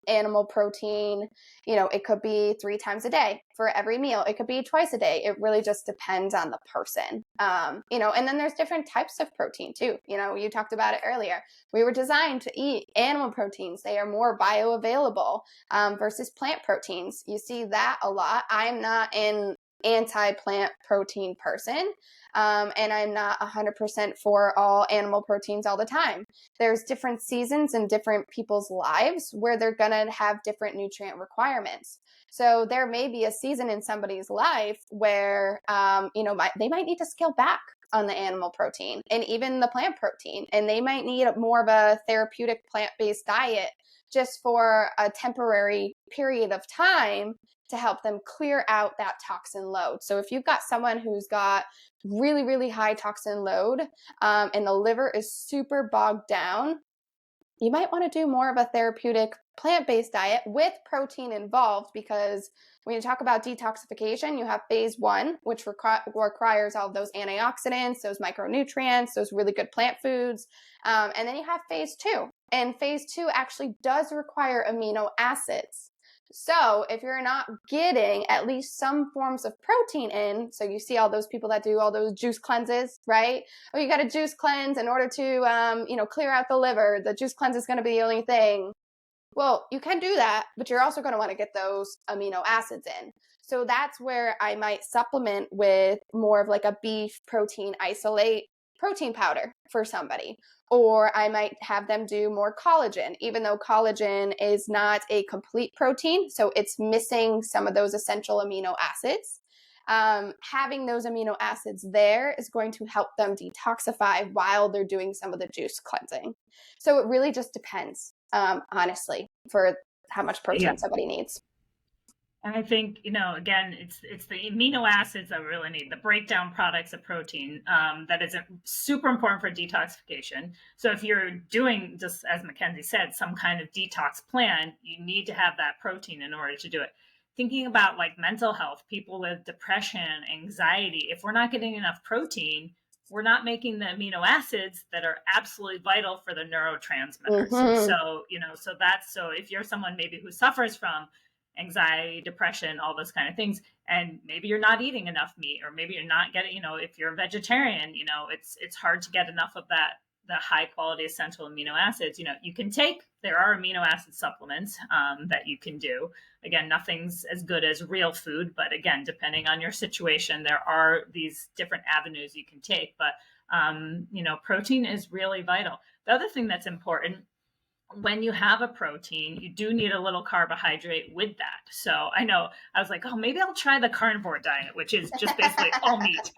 animal protein. It could be 3 times a day for every meal. It could be twice a day. It really just depends on the person. And then there's different types of protein too. You talked about it earlier. We were designed to eat animal proteins. They are more bioavailable versus plant proteins. You see that a lot. I'm not in anti-plant protein person. And I'm not 100% for all animal proteins all the time. There's different seasons in different people's lives where they're going to have different nutrient requirements. So there may be a season in somebody's life where, they might need to scale back on the animal protein and even the plant protein. And they might need more of a therapeutic plant-based diet just for a temporary period of time to help them clear out that toxin load. So if you've got someone who's got really, really high toxin load and the liver is super bogged down, you might want to do more of a therapeutic plant-based diet with protein involved, because when you talk about detoxification, you have phase 1, which requires all of those antioxidants, those micronutrients, those really good plant foods. And then you have phase 2. And phase 2 actually does require amino acids. So if you're not getting at least some forms of protein in, so you see all those people that do all those juice cleanses, right? Oh, you got to juice cleanse in order to, clear out the liver. The juice cleanse is going to be the only thing. Well, you can do that, but you're also going to want to get those amino acids in. So that's where I might supplement with more of like a beef protein isolate protein powder for somebody. Or I might have them do more collagen, even though collagen is not a complete protein. So it's missing some of those essential amino acids. Having those amino acids there is going to help them detoxify while they're doing some of the juice cleansing. So it really just depends, honestly, for how much protein somebody needs. And I think, again, it's the amino acids that we really need, the breakdown products of protein, that is super important for detoxification. So if you're doing, just as Makenzie said, some kind of detox plan, you need to have that protein in order to do it. Thinking about like mental health, people with depression, anxiety, if we're not getting enough protein, we're not making the amino acids that are absolutely vital for the neurotransmitters. Mm-hmm. So if you're someone maybe who suffers from anxiety, depression, all those kind of things, and maybe you're not eating enough meat, or maybe you're not getting, if you're a vegetarian, it's hard to get enough of that, the high quality essential amino acids. There are amino acid supplements that you can do. Again, nothing's as good as real food, but again, depending on your situation, there are these different avenues you can take. But protein is really vital. The other thing that's important, when you have a protein, you do need a little carbohydrate with that. So I know I was like, oh, maybe I'll try the carnivore diet, which is just basically all meat.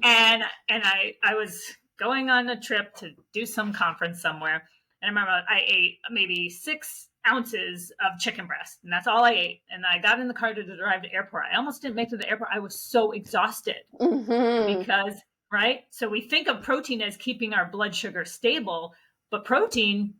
And I was going on a trip to do some conference somewhere. And I remember I ate maybe 6 ounces of chicken breast, and that's all I ate. And I got in the car to drive to the airport. I almost didn't make it to the airport. I was so exhausted because, right? So we think of protein as keeping our blood sugar stable, but protein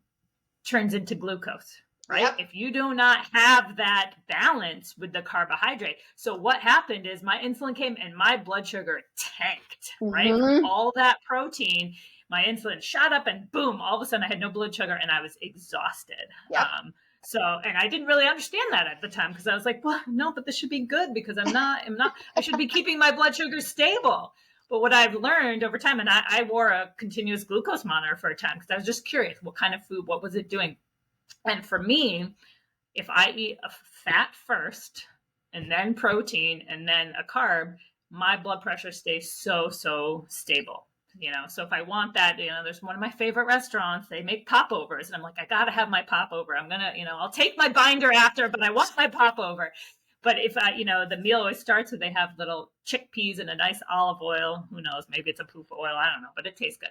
turns into glucose, right? Yep. If you do not have that balance with the carbohydrate. So what happened is my insulin came and my blood sugar tanked, right? From all that protein, my insulin shot up and boom, all of a sudden I had no blood sugar and I was exhausted. Yep. And I didn't really understand that at the time, because I was like, well, no, but this should be good because I'm not, I should be keeping my blood sugar stable. But what I've learned over time, and I wore a continuous glucose monitor for a time because I was just curious, what kind of food, what was it doing? And for me, if I eat a fat first and then protein and then a carb, my blood pressure stays so stable. So if I want that, there's one of my favorite restaurants, they make popovers, and I'm like, I gotta have my popover. I'm gonna, I'll take my binder after, but I want my popover. But if the meal always starts with, they have little chickpeas and a nice olive oil. Who knows? Maybe it's a poof oil. I don't know, but it tastes good.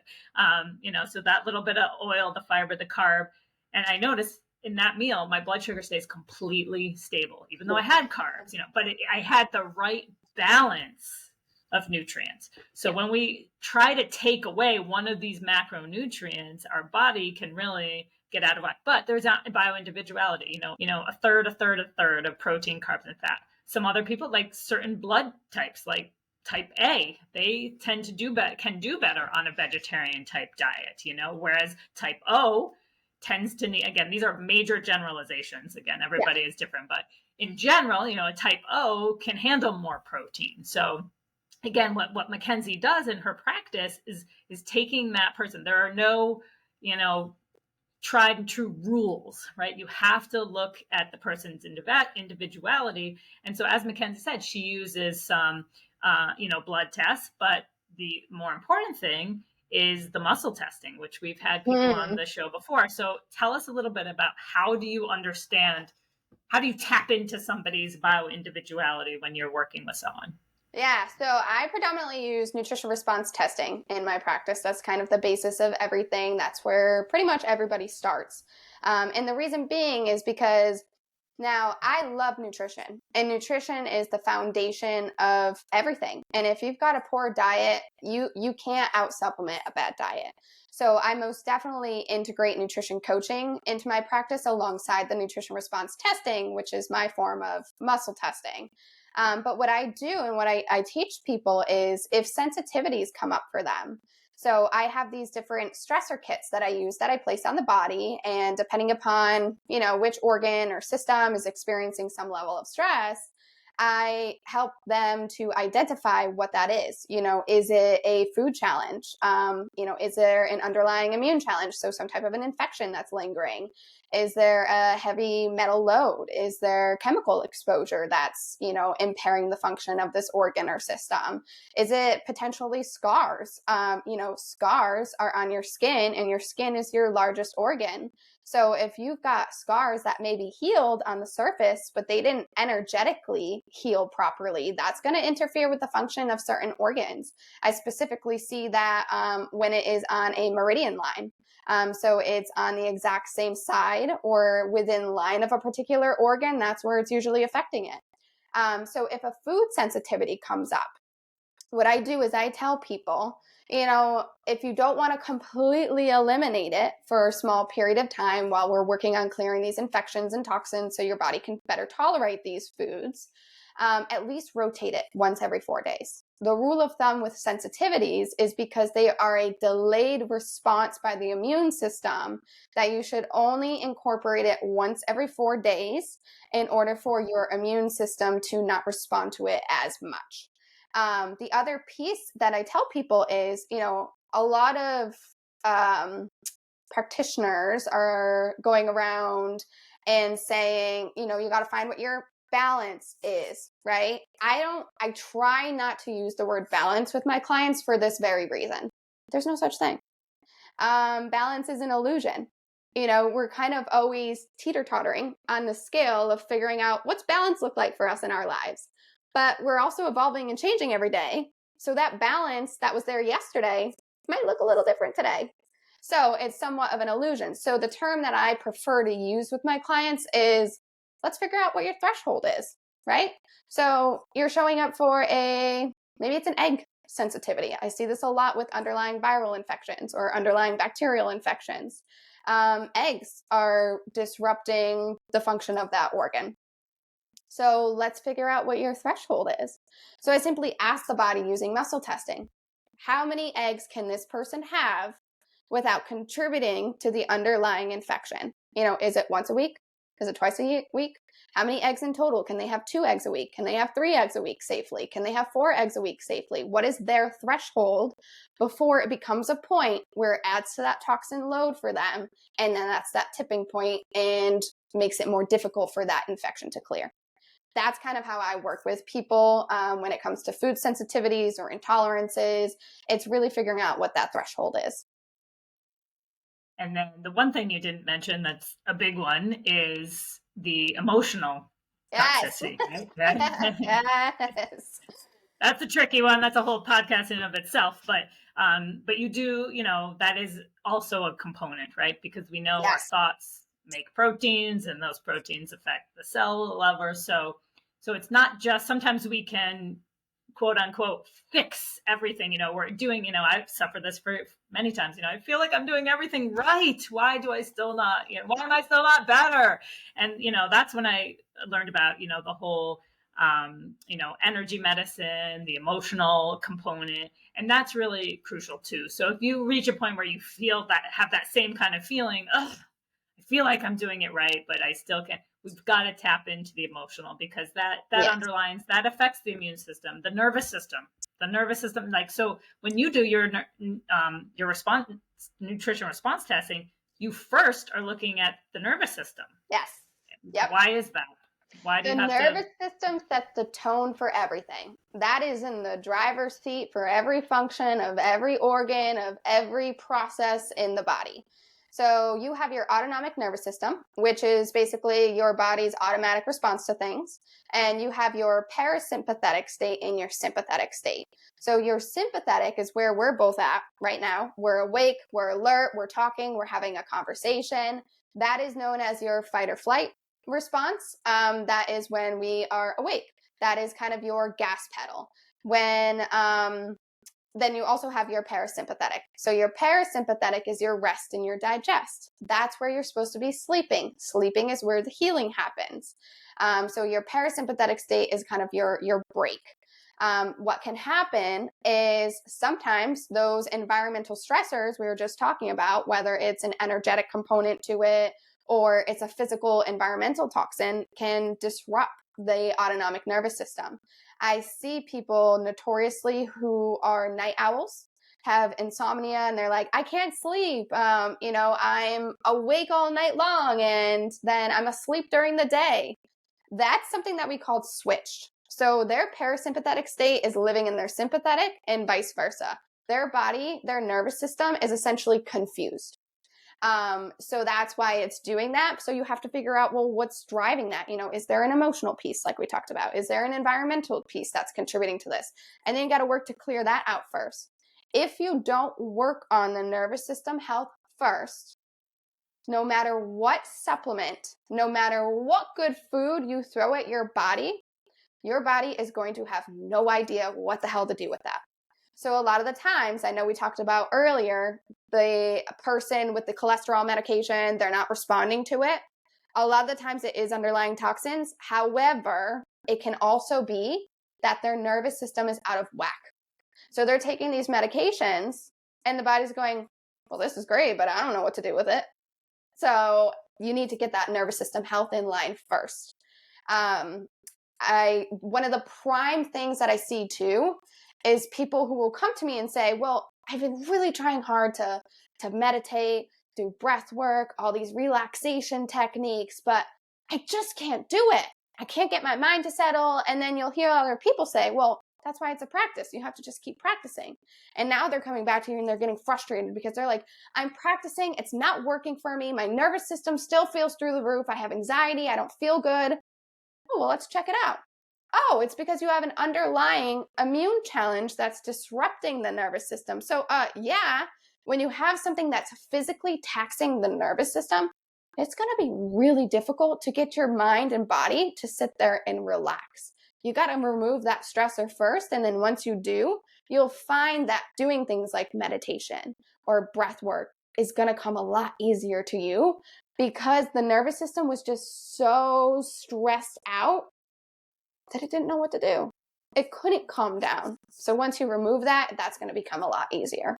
So that little bit of oil, the fiber, the carb. And I noticed in that meal, my blood sugar stays completely stable, even though I had carbs, but I had the right balance of nutrients. So when we try to take away one of these macronutrients, our body can really get out of whack. But there's bioindividuality, a third of protein, carbs, and fat. Some other people, like certain blood types, like type A, they tend to can do better on a vegetarian type diet, whereas type O tends to need, again, these are major generalizations. Again, everybody is different, but in general, a type O can handle more protein. So again, what Makenzie does in her practice is taking that person. There are no, tried and true rules, right? You have to look at the person's individuality. And so, as Makenzie said, she uses some, blood tests, but the more important thing is the muscle testing, which we've had people on the show before. So tell us a little bit about how do you tap into somebody's bio-individuality when you're working with someone? Yeah, so I predominantly use nutrition response testing in my practice. That's kind of the basis of everything. That's where pretty much everybody starts. And the reason being is because now I love nutrition, and nutrition is the foundation of everything. And if you've got a poor diet, you can't out supplement a bad diet. So I most definitely integrate nutrition coaching into my practice alongside the nutrition response testing, which is my form of muscle testing. But what I do and what I teach people is if sensitivities come up for them. So I have these different stressor kits that I use that I place on the body. And depending upon, which organ or system is experiencing some level of stress, I help them to identify what that is. Is it a food challenge? Is there an underlying immune challenge? So some type of an infection that's lingering. Is there a heavy metal load? Is there chemical exposure that's, impairing the function of this organ or system? Is it potentially scars? Scars are on your skin, and your skin is your largest organ. So if you've got scars that may be healed on the surface, but they didn't energetically heal properly, that's going to interfere with the function of certain organs. I specifically see that when it is on a meridian line. So it's on the exact same side or within line of a particular organ, that's where it's usually affecting it. So if a food sensitivity comes up, what I do is I tell people, if you don't want to completely eliminate it for a small period of time while we're working on clearing these infections and toxins so your body can better tolerate these foods, at least rotate it once every 4 days. The rule of thumb with sensitivities is because they are a delayed response by the immune system that you should only incorporate it once every 4 days in order for your immune system to not respond to it as much. The other piece that I tell people is, a lot of practitioners are going around and saying, you got to find what your balance is, right? I try not to use the word balance with my clients for this very reason. There's no such thing. Balance is an illusion. We're kind of always teeter-tottering on the scale of figuring out what's balance look like for us in our lives. But we're also evolving and changing every day. So that balance that was there yesterday might look a little different today. So it's somewhat of an illusion. So the term that I prefer to use with my clients is, let's figure out what your threshold is, right? So you're showing up for maybe it's an egg sensitivity. I see this a lot with underlying viral infections or underlying bacterial infections. Eggs are disrupting the function of that organ. So let's figure out what your threshold is. So I simply ask the body using muscle testing, how many eggs can this person have without contributing to the underlying infection? Is it once a week? Is it twice a week? How many eggs in total? Can they have 2 eggs a week? Can they have 3 eggs a week safely? Can they have 4 eggs a week safely? What is their threshold before it becomes a point where it adds to that toxin load for them? And then that's that tipping point and makes it more difficult for that infection to clear. That's kind of how I work with people when it comes to food sensitivities or intolerances. It's really figuring out what that threshold is. And then the one thing you didn't mention that's a big one is the emotional toxicity. Right? Yes. That's a tricky one. That's a whole podcast in of itself. But you do, that is also a component, right? Because we know our thoughts make proteins, and those proteins affect the cell level. So it's not just, sometimes we can quote unquote fix everything. We're doing, I've suffered this for many times. I feel like I'm doing everything right. Why do I still not, why am I still not better? And, that's when I learned about, the whole, energy medicine, the emotional component, and that's really crucial too. So if you reach a point where you have that same kind of feeling, I feel like I'm doing it right, but I still can't. We've got to tap into the emotional, because that underlines, that affects the immune system, the nervous system. Like, so when you do your nutrition response testing, you first are looking at the nervous system. Yes. Yep. Why is that? Why do The you have nervous system sets the tone for everything. That is in the driver's seat for every function of every organ, of every process in the body. So you have your autonomic nervous system, which is basically your body's automatic response to things. And you have your parasympathetic state and your sympathetic state. So your sympathetic is where we're both at right now. We're awake, we're alert, we're talking, we're having a conversation. That is known as your fight or flight response. That is when we are awake. That is kind of your gas pedal. When then you also have your parasympathetic. So your parasympathetic is your rest and your digest. That's where you're supposed to be sleeping. Sleeping is where the healing happens. So your parasympathetic state is kind of your break. What can happen is sometimes those environmental stressors we were just talking about, whether it's an energetic component to it or it's a physical environmental toxin, can disrupt the autonomic nervous system. I see people notoriously who are night owls, have insomnia, and they're like, I can't sleep. I'm awake all night long and then I'm asleep during the day. That's something that we called switched. So their parasympathetic state is living in their sympathetic and vice versa. Their body, their nervous system is essentially confused. So that's why it's doing that. So you have to figure out, well, what's driving that? Is there an emotional piece like we talked about? Is there an environmental piece that's contributing to this? And then you got to work to clear that out first. If you don't work on the nervous system health first, no matter what supplement, no matter what good food you throw at your body is going to have no idea what the hell to do with that. So a lot of the times, I know we talked about earlier, the person with the cholesterol medication, they're not responding to it. A lot of the times it is underlying toxins. However, it can also be that their nervous system is out of whack. So they're taking these medications and the body's going, well, this is great, but I don't know what to do with it. So you need to get that nervous system health in line first. One of the prime things that I see too is people who will come to me and say, well, I've been really trying hard to meditate, do breath work, all these relaxation techniques, but I just can't do it. I can't get my mind to settle. And then you'll hear other people say, well, that's why it's a practice. You have to just keep practicing. And now they're coming back to you and they're getting frustrated because they're like, I'm practicing. It's not working for me. My nervous system still feels through the roof. I have anxiety. I don't feel good. Oh, well, let's check it out. Oh, it's because you have an underlying immune challenge that's disrupting the nervous system. So, when you have something that's physically taxing the nervous system, it's going to be really difficult to get your mind and body to sit there and relax. You got to remove that stressor first. And then once you do, you'll find that doing things like meditation or breath work is going to come a lot easier to you because the nervous system was just so stressed out that it didn't know what to do. It couldn't calm down. So once you remove that, that's going to become a lot easier.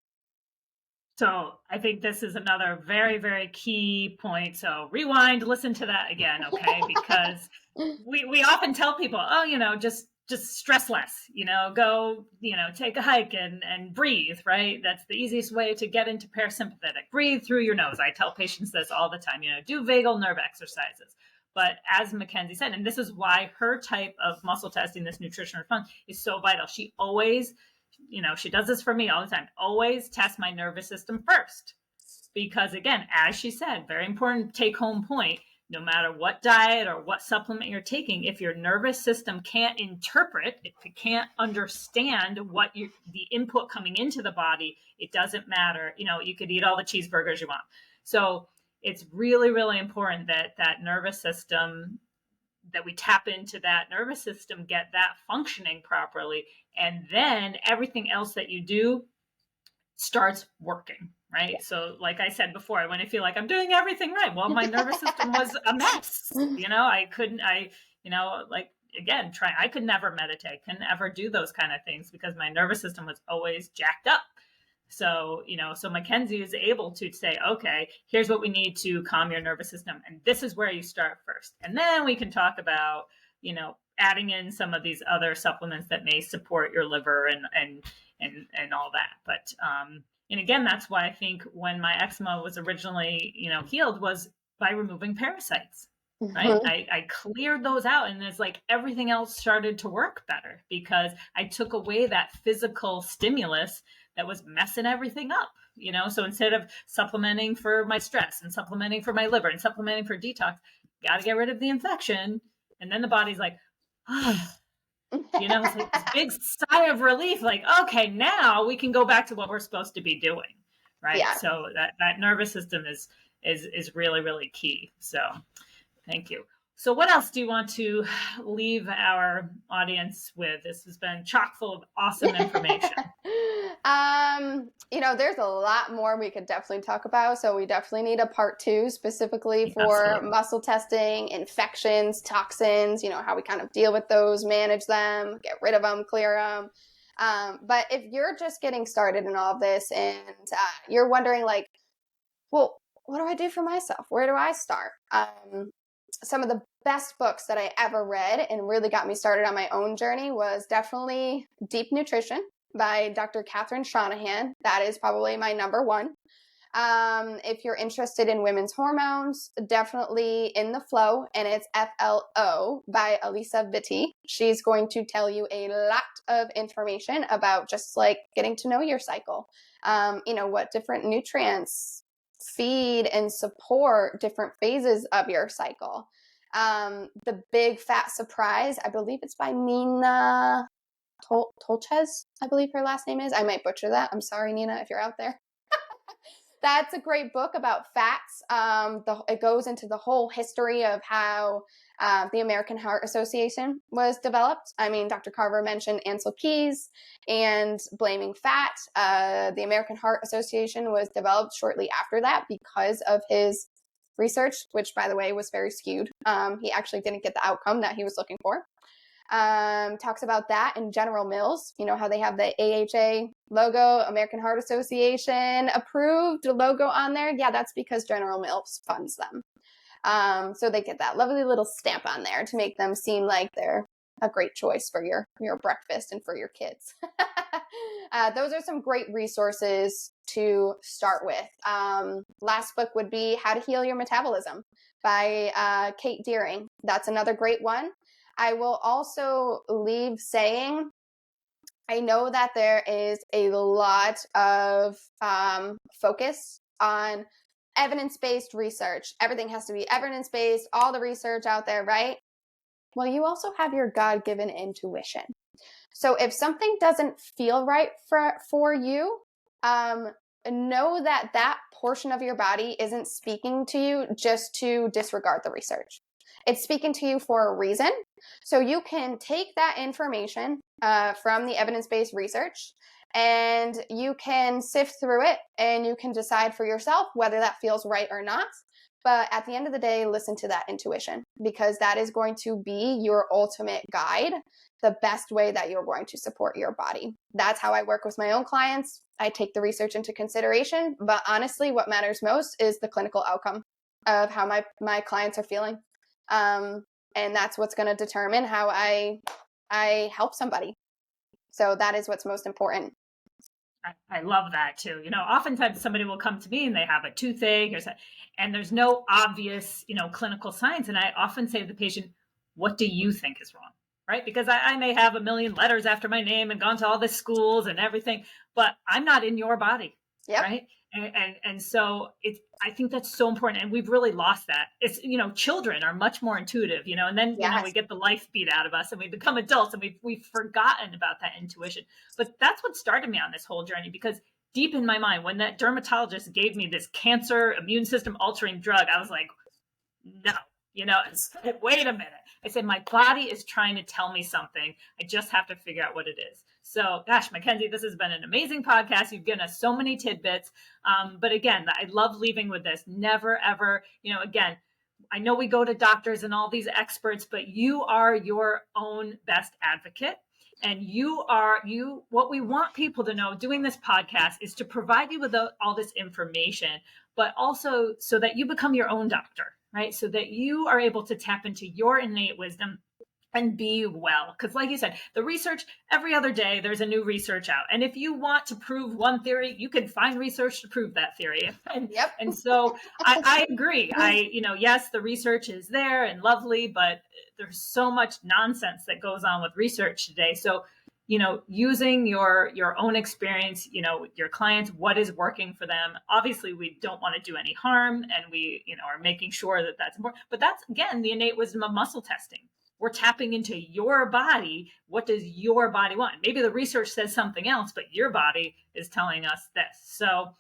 So I think this is another very, very key point. So rewind, listen to that again, okay? Because we often tell people, oh, just stress less, go, take a hike and breathe, right? That's the easiest way to get into parasympathetic. Breathe through your nose. I tell patients this all the time, do vagal nerve exercises. But as Makenzie said, and this is why her type of muscle testing, this nutrition response, is so vital. She always, she does this for me all the time, always test my nervous system first. Because again, as she said, very important take home point, no matter what diet or what supplement you're taking, if your nervous system can't interpret, if it can't understand what the input coming into the body, it doesn't matter. You could eat all the cheeseburgers you want. So it's really, really important that nervous system, that we tap into that nervous system, get that functioning properly. And then everything else that you do starts working, right? Yeah. So like I said before, when I feel like I'm doing everything right, well, my nervous system was a mess. I could never meditate, couldn't ever do those kind of things because my nervous system was always jacked up. So, so Makenzie is able to say, okay, here's what we need to calm your nervous system. And this is where you start first. And then we can talk about, adding in some of these other supplements that may support your liver and all that. But And again, that's why I think when my eczema was originally, healed was by removing parasites, right? Mhm. I cleared those out, and it's like everything else started to work better because I took away that physical stimulus that was messing everything up, So instead of supplementing for my stress and supplementing for my liver and supplementing for detox, got to get rid of the infection. And then the body's like, ah, it's like this big sigh of relief, like, okay, now we can go back to what we're supposed to be doing. Right. Yeah. So that nervous system is really, really key. So thank you. So what else do you want to leave our audience with? This has been chock full of awesome information. There's a lot more we could definitely talk about. So we definitely need a part 2 specifically for Absolutely. muscle testing, infections, toxins, how we kind of deal with those, manage them, get rid of them, clear them. But if you're just getting started in all of this and you're wondering like, well, what do I do for myself? Where do I start? Some of the best books that I ever read and really got me started on my own journey was definitely Deep Nutrition by Dr. Catherine Shanahan. That is probably my number one. If you're interested in women's hormones, definitely In the Flow, and it's FLO by Alisa Vitti. She's going to tell you a lot of information about just like getting to know your cycle, what different nutrients feed and support different phases of your cycle. The Big Fat Surprise, I believe it's by Nina Tolches, I believe her last name is. I might butcher that. I'm sorry, Nina, if you're out there. That's a great book about fats. It goes into the whole history of how the American Heart Association was developed. I mean, Dr. Carver mentioned Ansel Keys and blaming fat. The American Heart Association was developed shortly after that because of his research, which, by the way, was very skewed. He actually didn't get the outcome that he was looking for. Talks about that in General Mills, how they have the AHA logo, American Heart Association approved logo on there. Yeah, that's because General Mills funds them. So they get that lovely little stamp on there to make them seem like they're a great choice for your breakfast and for your kids. Those are some great resources to start with. Last book would be How to Heal Your Metabolism by Kate Deering. That's another great one. I will also leave saying, I know that there is a lot of focus on evidence-based research. Everything has to be evidence-based, all the research out there, right? Well, you also have your God-given intuition. So if something doesn't feel right for you, know that that portion of your body isn't speaking to you just to disregard the research. It's speaking to you for a reason. So you can take that information from the evidence-based research and you can sift through it and you can decide for yourself whether that feels right or not. But at the end of the day, listen to that intuition because that is going to be your ultimate guide, the best way that you're going to support your body. That's how I work with my own clients. I take the research into consideration, but honestly, what matters most is the clinical outcome of how my clients are feeling. And that's what's going to determine how I help somebody. So that is what's most important. I love that too. Oftentimes somebody will come to me and they have a toothache and there's no obvious, clinical signs. And I often say to the patient, what do you think is wrong? Right? Because I may have a million letters after my name and gone to all the schools and everything, but I'm not in your body. Yep. Right. And so I think that's so important. And we've really lost that. It's, children are much more intuitive, and then, Yes. we get the life beat out of us and we become adults and we've forgotten about that intuition. But that's what started me on this whole journey because deep in my mind, when that dermatologist gave me this cancer immune system altering drug, I was like, no, wait a minute. I said, my body is trying to tell me something. I just have to figure out what it is. So, gosh, Makenzie, this has been an amazing podcast. You've given us so many tidbits. But again, I love leaving with this. Never, ever, again, I know we go to doctors and all these experts, but you are your own best advocate. And what we want people to know doing this podcast is to provide you with all this information, but also so that you become your own doctor, right? So that you are able to tap into your innate wisdom and be well. Because like you said, the research, every other day, there's a new research out. And if you want to prove one theory, you can find research to prove that theory. Yep. And so I agree. Yes, the research is there and lovely, but there's so much nonsense that goes on with research today. So, using your own experience, your clients, what is working for them. Obviously, we don't want to do any harm, and we, are making sure that that's important. But that's, again, the innate wisdom of muscle testing. We're tapping into your body. What does your body want? Maybe the research says something else, but your body is telling us this. So,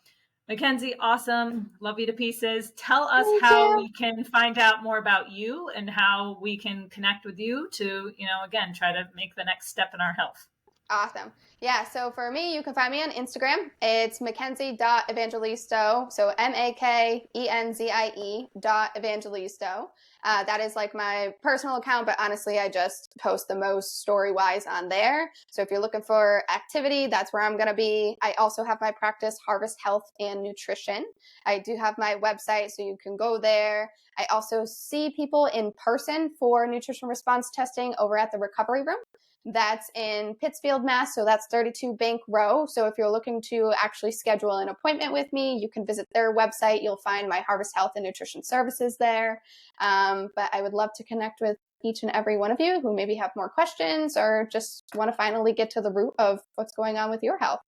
Makenzie, awesome. Love you to pieces. Tell us how we can find out more about you and how we can connect with you to, again, try to make the next step in our health. Awesome. Yeah, so for me, you can find me on Instagram. It's Makenzie.Evangelisto. So Makenzie.Evangelisto. That is like my personal account, but honestly, I just post the most story-wise on there. So if you're looking for activity, that's where I'm going to be. I also have my practice, Harvest Health and Nutrition. I do have my website, so you can go there. I also see people in person for nutrition response testing over at the Recovery Room. That's in Pittsfield, Mass. So that's 32 Bank Row. So if you're looking to actually schedule an appointment with me, you can visit their website. You'll find my Harvest Health and Nutrition services there. But I would love to connect with each and every one of you who maybe have more questions or just want to finally get to the root of what's going on with your health.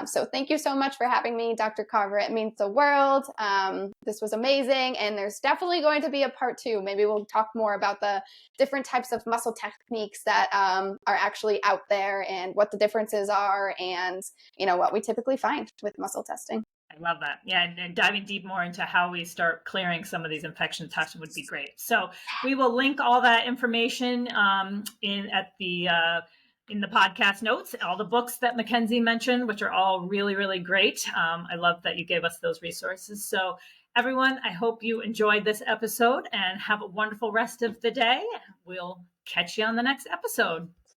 So thank you so much for having me, Dr. Carver. It means the world. This was amazing. And there's definitely going to be a part 2. Maybe we'll talk more about the different types of muscle techniques that are actually out there and what the differences are and, what we typically find with muscle testing. I love that. Yeah, and diving deep more into how we start clearing some of these infection toxins would be great. So we will link all that information in the podcast notes, all the books that Makenzie mentioned, which are all really, really great. I love that you gave us those resources. So everyone, I hope you enjoyed this episode and have a wonderful rest of the day. We'll catch you on the next episode.